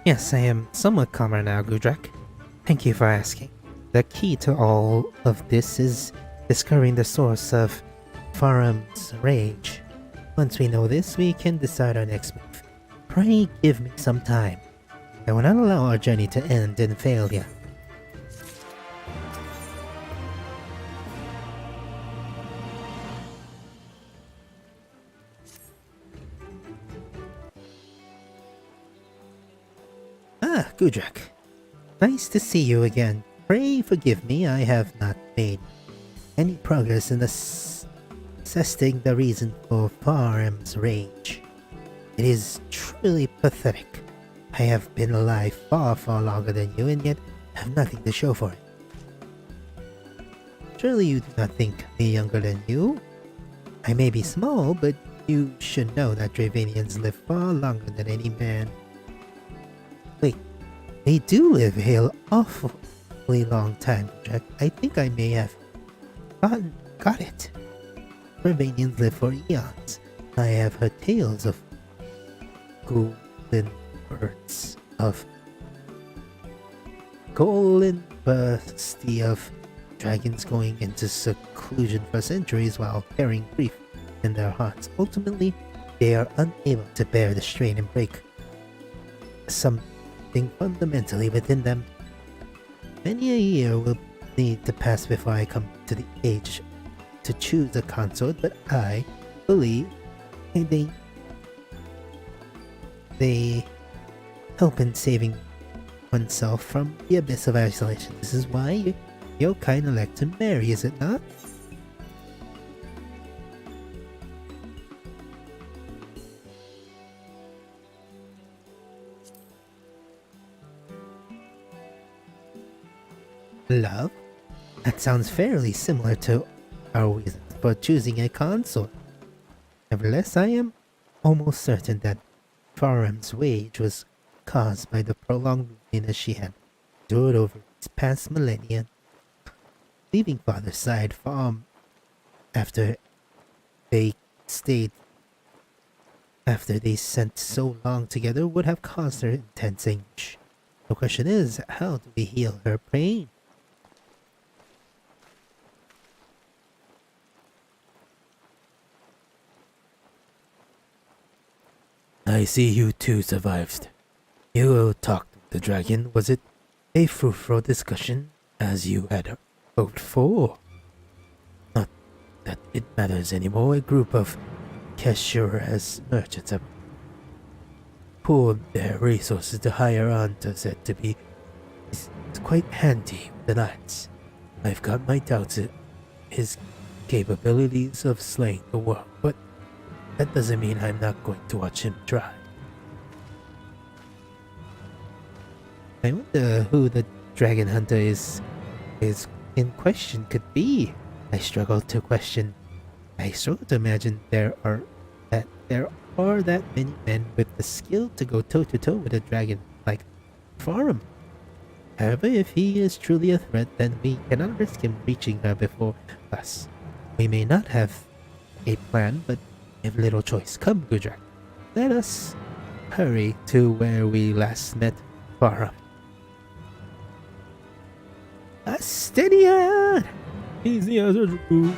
Yes, I am somewhat calmer now, Gudrak. Thank you for asking. The key to all of this is discovering the source of Faram's rage. Once we know this, we can decide our next move. Pray give me some time. I will not allow our journey to end in failure. Ah, Gudrak. Nice to see you again. Pray forgive me, I have not made any progress in assessing the reason for Faram's rage. It is truly pathetic. I have been alive far, far longer than you, and yet have nothing to show for it. Surely you do not think me younger than you? I may be small, but you should know that Dravanians live far longer than any man. Wait, they do live a awfully long time, Jack. I think I may have got it. Dravanians live for eons. I have heard tales of golden birds of dragons going into seclusion for centuries while carrying grief in their hearts. Ultimately, they are unable to bear the strain and break something fundamentally within them. Many a year will need to pass before I come to the age to choose a consort, but I believe they help in saving oneself from the abyss of isolation. This is why your kind elect to marry, is it not? Love? That sounds fairly similar to our reasons for choosing a consort. Nevertheless, I am almost certain that Faram's rage was caused by the prolonged loneliness she had endured over these past millennia. Leaving father's side farm after they spent so long together would have caused her intense anguish. The question is, how do we heal her pain? I see you two survived. You talked with the dragon. Was it a fruitful discussion, as you had hoped for? Not that it matters anymore. A group of Keshura's merchants have pooled their resources to hire Anta, said to be quite handy with the knights. I've got my doubts at his capabilities of slaying the world, but that doesn't mean I'm not going to watch him try. I wonder who the dragon hunter is in question could be. I struggle to imagine there are that many men with the skill to go toe to toe with a dragon like Faram. However, if he is truly a threat, then we cannot risk him reaching her before us. We may not have a plan, but we have little choice. Come, Gudrak. Let us hurry to where we last met Faram. A steady hand! Easy as a Dragoon.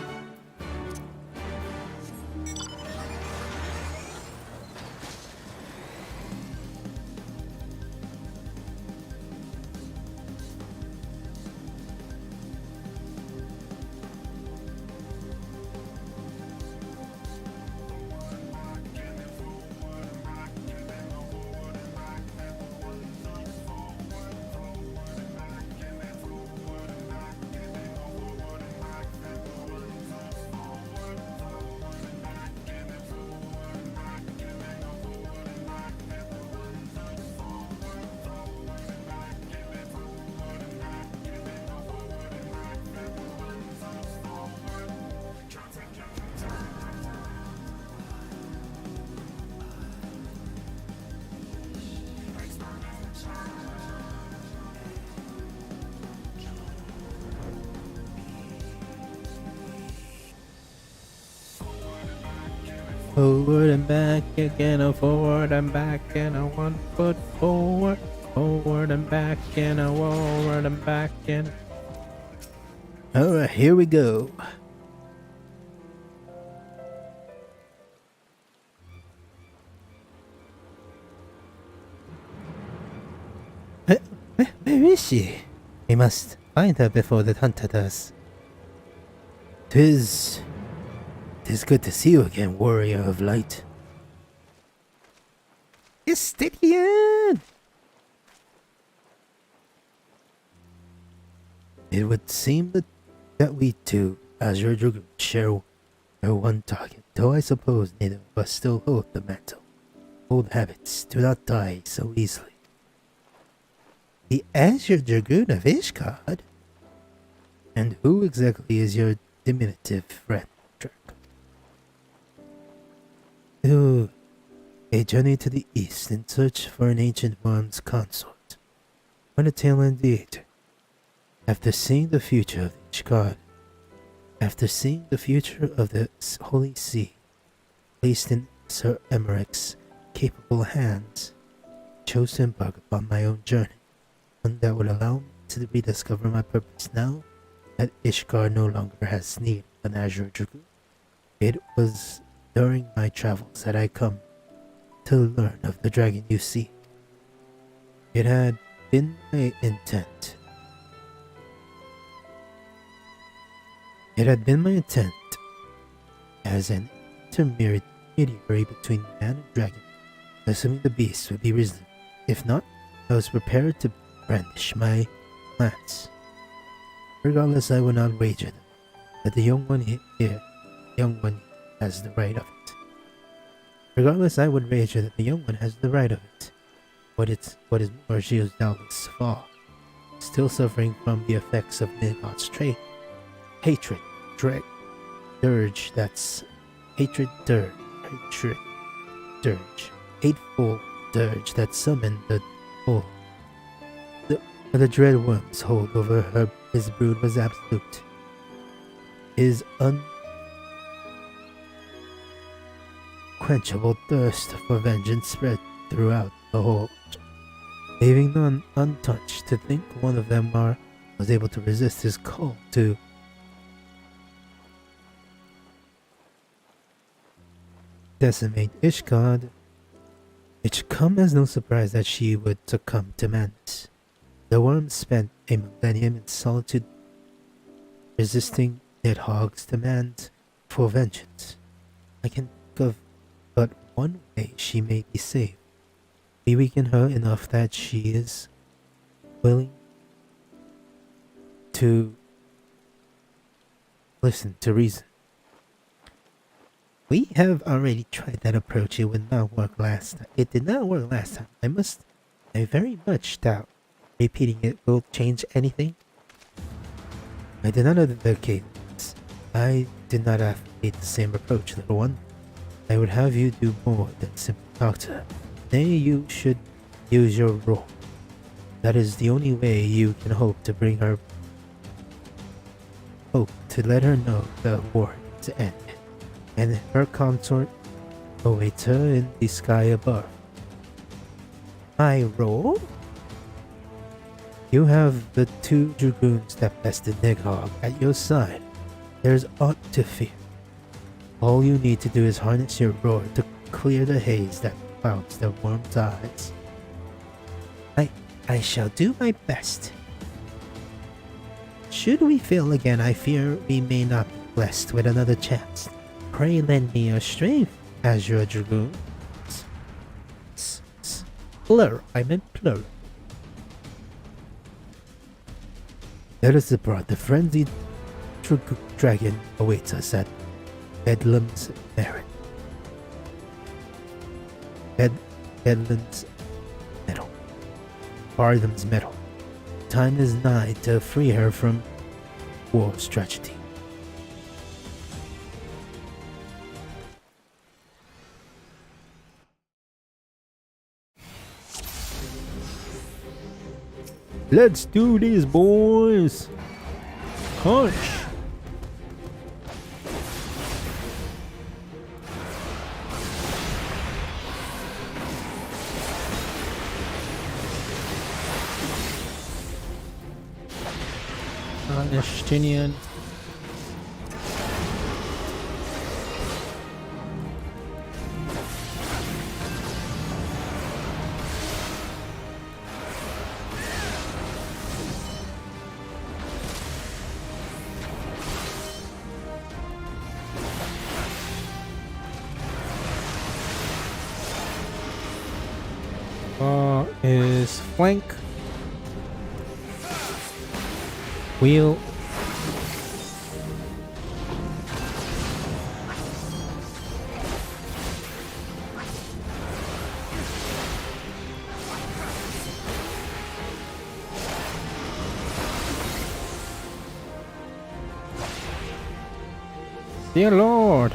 Forward and back again, a forward and back, and a 1 foot forward. Forward and back and a forward and back and. Alright, here we go. Where is she? We must find her before the hunter does. Tis good to see you again, warrior of light. Estidian! It would seem that we two, as your Dragoon, share one target, though I suppose neither of us still hold the mantle. Old habits do not die so easily. The Azure Dragoon of Ishgard? And who exactly is your diminutive friend, Drac? Oh, a journey to the east in search for an ancient one's consort. What a tale indeed. After seeing the future of Ishgard, after seeing the future of the Holy See, placed in Sir Emmerich's capable hands, I chose to embark upon my own journey, one that would allow me to rediscover my purpose now that Ishgard no longer has need of an Azure Dragoon. It was during my travels that I come to learn of the dragon you see. It had been my intent. As an intermediary between man and dragon, assuming the beast would be reasonable. If not, I was prepared to brandish my lance. Regardless, I would not wager that the young one has the right of it. Regardless, I would wager that the young one has the right of it. What is more, she is doubtless far, still suffering from the effects of Nidot's trait. Hatred, dirge, hateful dirge that summoned the dread worm's hold over his brood was absolute. His unquenchable thirst for vengeance spread throughout the whole, leaving none untouched. To think one of them was able to resist his call to decimate Ishgard. It should come as no surprise that she would succumb to madness. The worm spent a millennium in solitude, resisting Nidhogg's demand for vengeance. I can think of but one way she may be saved. We weaken her enough that she is willing to listen to reason. We have already tried that approach. It did not work last time. I very much doubt repeating it will change anything. I did not advocate this. I did not advocate the same approach, little one. I would have you do more than simply talk to her. Nay, you should use your role. That is the only way you can hope to let her know the war is ended, and her consort awaits her in the sky above. My role? You have the two dragoons that bested Nidhogg at your side. There's aught to fear. All you need to do is harness your roar to clear the haze that clouds the worm's eyes. I shall do my best. Should we fail again, I fear we may not be blessed with another chance. Pray lend me your strength, Azure Dragoon. Plural, I meant plural. Let us depart. The frenzied dragon awaits us at Bedlam's Merit. Bedlam's Meadow. Bardham's Meadow. Time is nigh to free her from war's tragedy. Let's do this, boys! Punch! Palestinian. Is flank, wheel, dear Lord.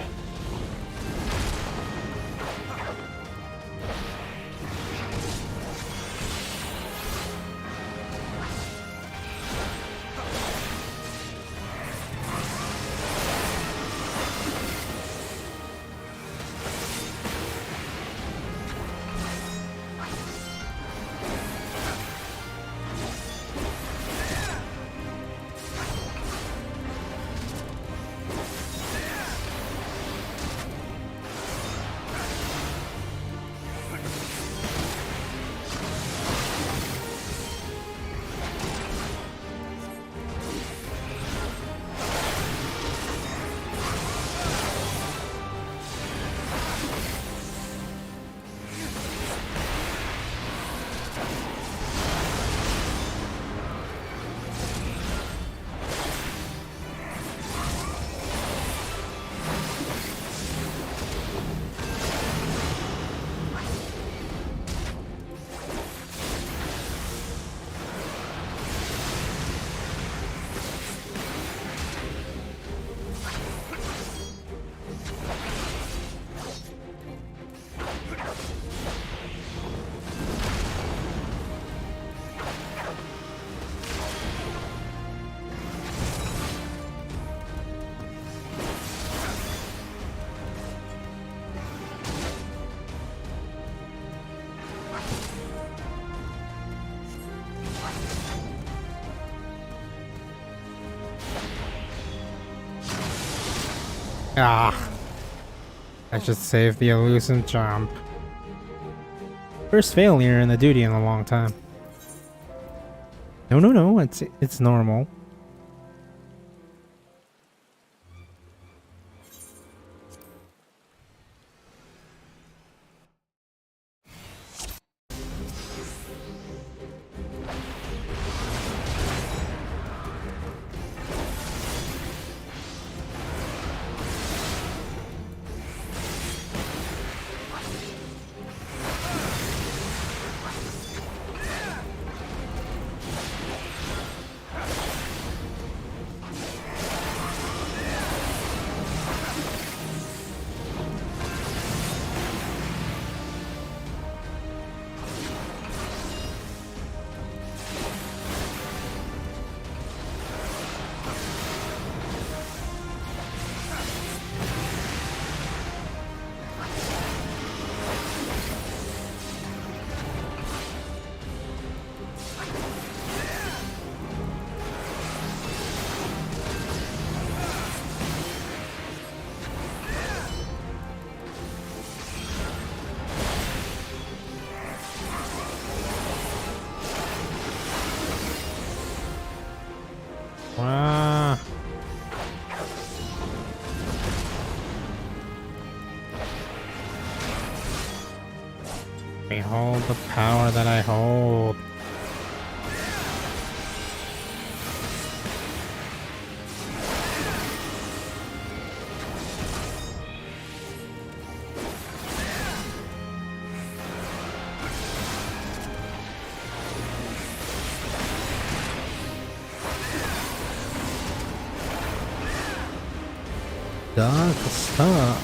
Ah, I should save the elusive jump. First failure in the duty in a long time. No, it's normal. Wow. Behold the power that I hold. Dark Star.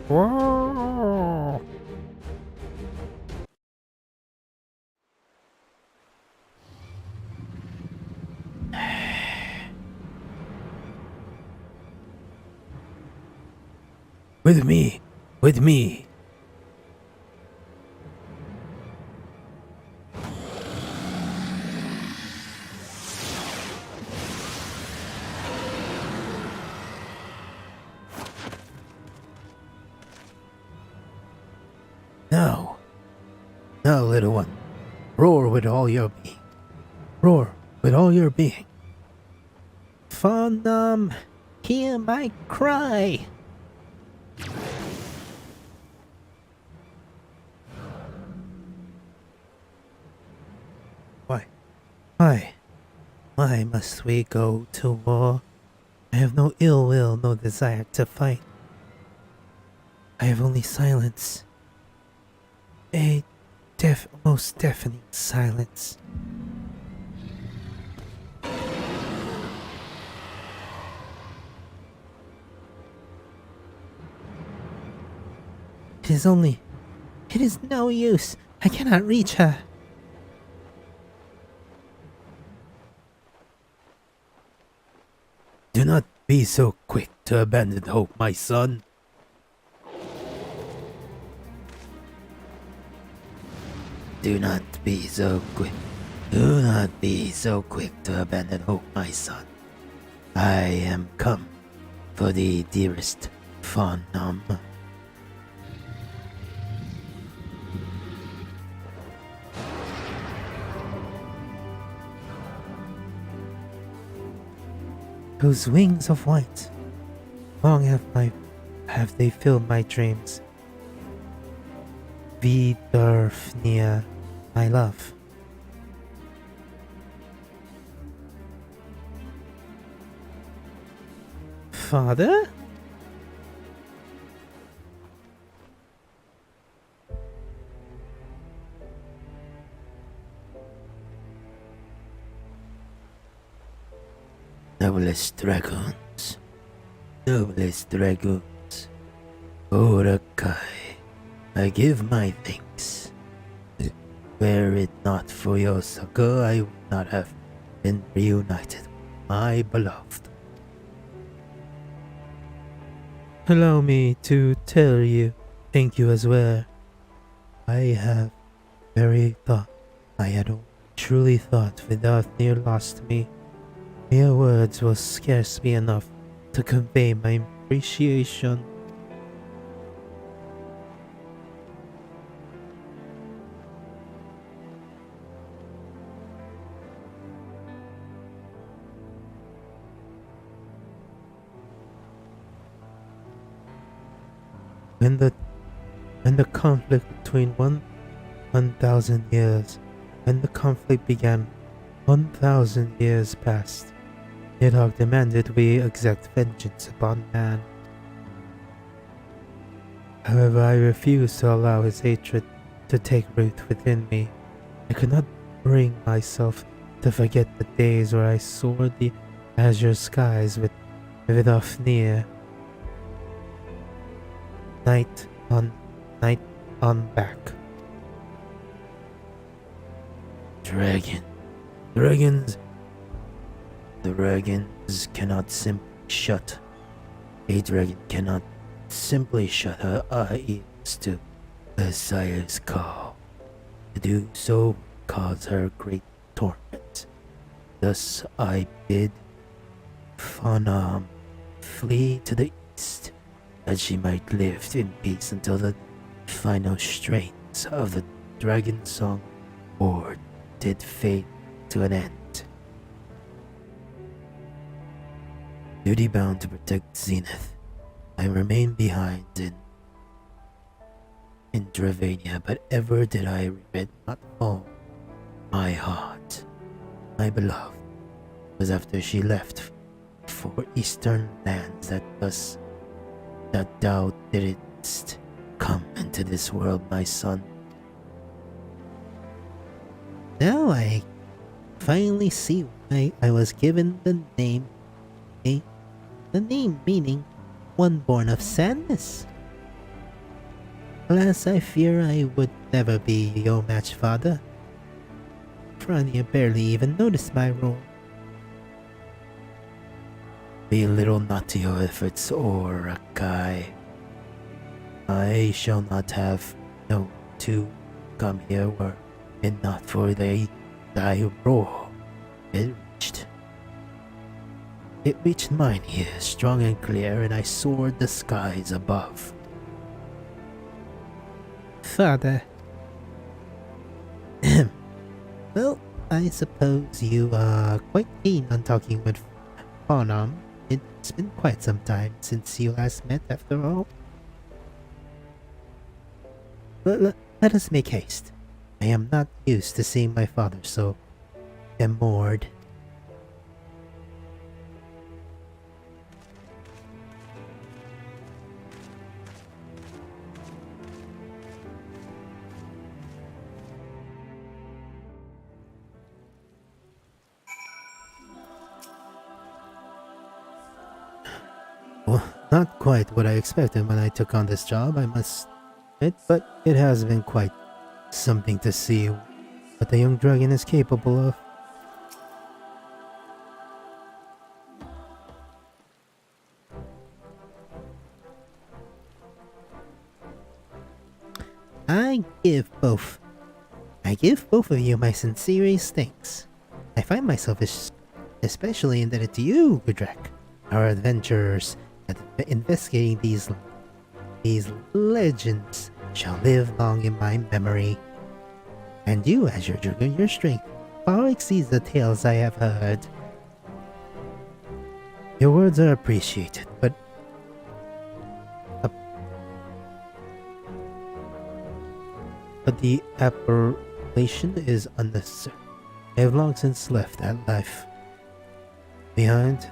Whoa! With me. With me. Now. Now, little one. Roar with all your being. Roar with all your being. Phonum, hear my cry. Why? Why? Why must we go to war? I have no ill will, no desire to fight. I have only silence. A most deafening silence. It is no use. I cannot reach her. Do not be so quick to abandon hope, my son. Do not be so quick. Do not be so quick to abandon hope, my son. I am come for thee, dearest Phonum. Those wings of white, long have they filled my dreams. Vidurfnia, my love. Father? Noblest dragoons, noblest dragoons, Orakai, I give my thanks. Were it not for your succor, I would not have been reunited with my beloved. Allow me to tell you, thank you as well. I have very thought, I had only truly thought without near lost me. Mere words will scarce be enough to convey my appreciation. When the conflict between 1,000 years, when the conflict began, 1,000 years passed. Nidhogg demanded we exact vengeance upon man. However, I refused to allow his hatred to take root within me. I could not bring myself to forget the days where I soared the azure skies with Vidofnir. Night on back. Dragons cannot simply shut. A dragon cannot simply shut her ears to her sire's call. To do so would cause her great torment. Thus I bid Phonum flee to the east, that she might live in peace until the final strains of the dragon song war did fade to an end. Duty bound to protect Zenith, I remained behind in Dravania, but ever did I regret not home. My heart, my beloved, was after she left for eastern lands that thou didst come into this world, my son. Now I finally see why I was given the name, the name meaning one born of sadness. Alas, I fear I would never be your match, father. Frania barely even noticed my role. Be little not to your efforts, or Akai. I shall not have known to come here were it not for thy roar. It reached mine ears, strong and clear, and I soared the skies above. Father. Well, I suppose you are quite keen on talking with Farnham. It's been quite some time since you last met, after all. But let us make haste. I am not used to seeing my father so demorred. Well, not quite what I expected when I took on this job, I must admit, but it has been quite something to see what the young dragon is capable of. I give both of you my sincerest thanks. I find myself especially indebted to you, Gudrak. Our adventurers at investigating these legends shall live long in my memory. And you, as your Dragoon, your strength far exceeds the tales I have heard. Your words are appreciated, but the appellation is unnecessary. I have long since left that life behind.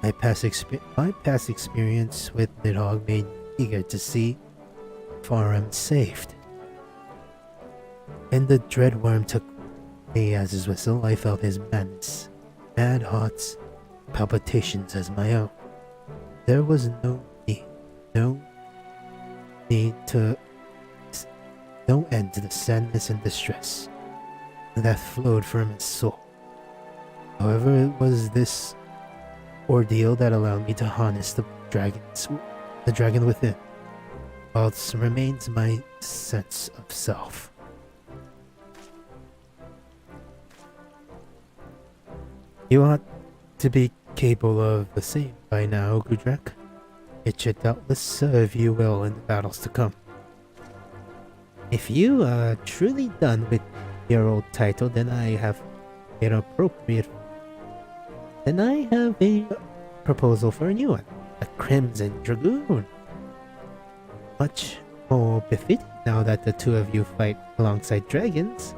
My past experience with Nidhogg made me eager to see Farum saved. And the Dreadworm took me as his whistle. I felt his madness, mad hearts, palpitations as my own. There was no end to the sadness and distress that flowed from his soul. However, it was this ordeal that allowed me to harness the dragon within, whilst remains my sense of self. You ought to be capable of the same by now, Gudrak. It should doubtless serve you well in the battles to come. If you are truly done with your old title, then I have a proposal for a new one. A Crimson Dragoon. Much more befitting now that the two of you fight alongside dragons,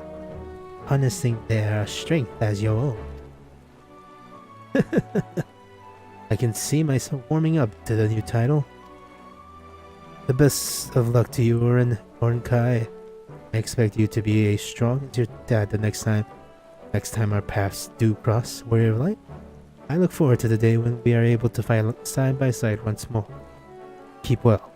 harnessing their strength as your own. I can see myself warming up to the new title. The best of luck to you, Kai. I expect you to be as strong as your dad the next time our paths do cross, Warrior of Light. I look forward to the day when we are able to fight side by side once more. Keep well.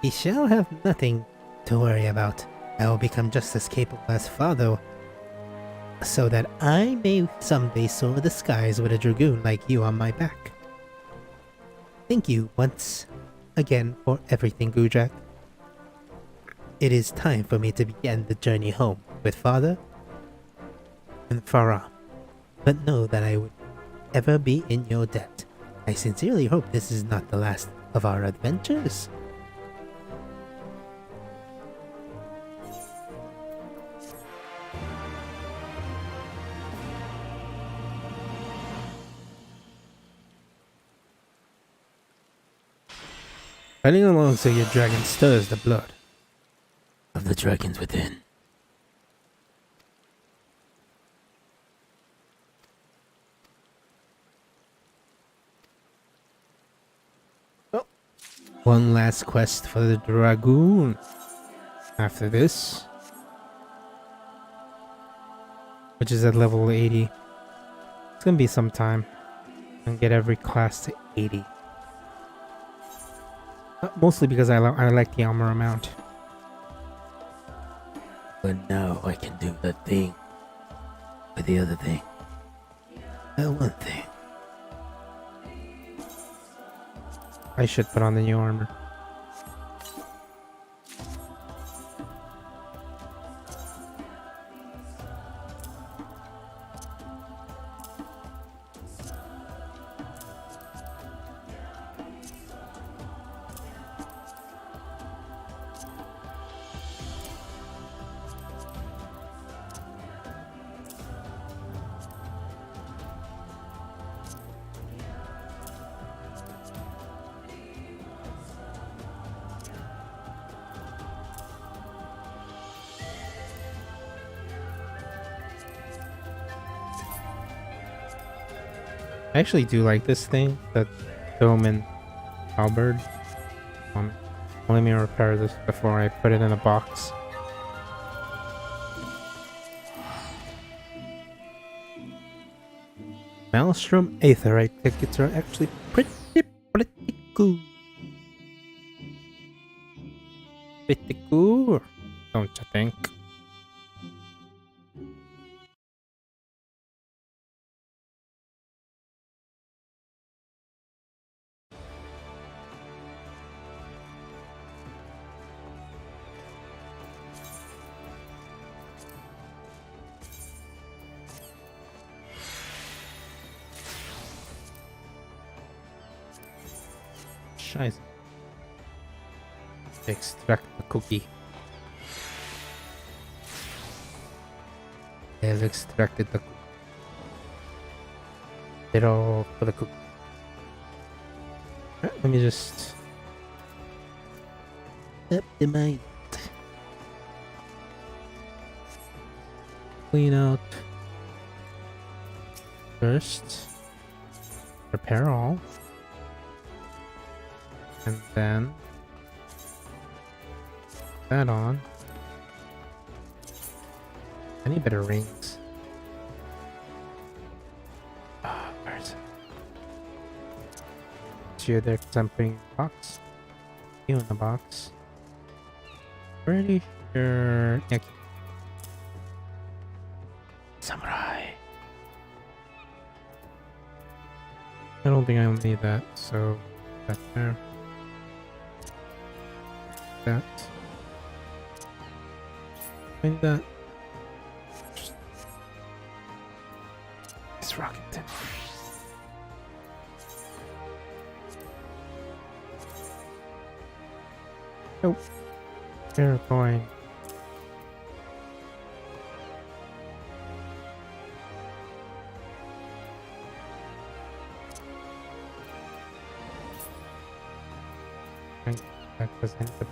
He shall have nothing to worry about. I will become just as capable as father, so that I may someday soar the skies with a dragoon like you on my back. Thank you once again for everything, Gudrak. It is time for me to begin the journey home with father and Farah. But know that I would ever be in your debt. I sincerely hope this is not the last of our adventures. Fighting alongside your dragon stirs the blood of the dragons within. Oh. One last quest for the Dragoon. After this, which is at level 80. It's gonna be some time. And get every class to 80. Mostly because I like the armor amount. But now I can do that thing with the other thing. That one thing. I should put on the new armor. I actually do like this thing, the dome and halberd. Let me repair this before I put it in a box. Maelstrom Aetherite tickets are actually pretty cool. Pretty cool, don't you think? Scheiße. Extract the cookie. I have extracted the cookie. Pero for the cookie. Alright, let me just optimize. Clean out first. Repair all. And then that on. I need better rings. Where is it? It's you there because I'm putting in the box. You in the box. Pretty sure. Yeah. Samurai. I don't think I'll need that, so that's there. That. I need that. It's rocket tin. Nope. Fair coin. That was in the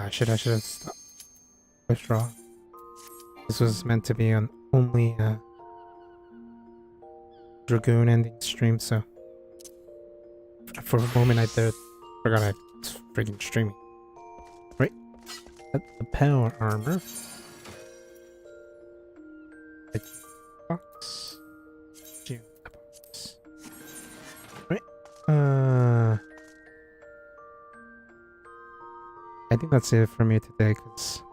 I should have stopped. Withdraw. This was meant to be on only Dragoon ending stream, so for a moment I forgot I was freaking streaming. Right. At the power armor. Box. Box. Right. I think that's it for me today, because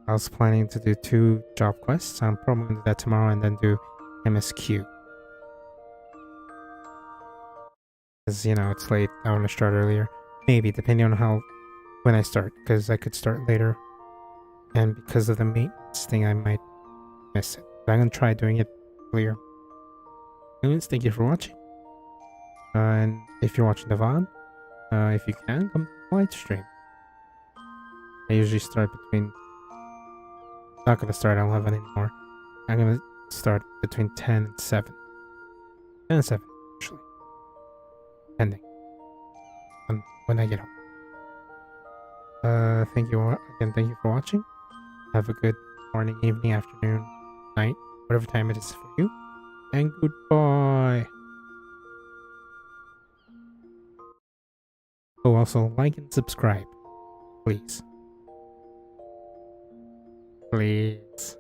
I was planning to do 2 job quests. I'm probably going to do that tomorrow and then do MSQ. Because, you know, it's late. I want to start earlier. Maybe, depending on when I start. Because I could start later. And because of the maintenance thing, I might miss it. But I'm going to try doing it earlier. Anyways, thank you for watching. And if you're watching the VOD, if you can, come to the live stream. I usually start between... Not gonna start at 11 anymore. I'm gonna start between 10 and 7. 10 and 7, actually. Depending on when I get home. Thank you for watching. Have a good morning, evening, afternoon, night, whatever time it is for you. And goodbye. Oh, also like and subscribe. Please. Please.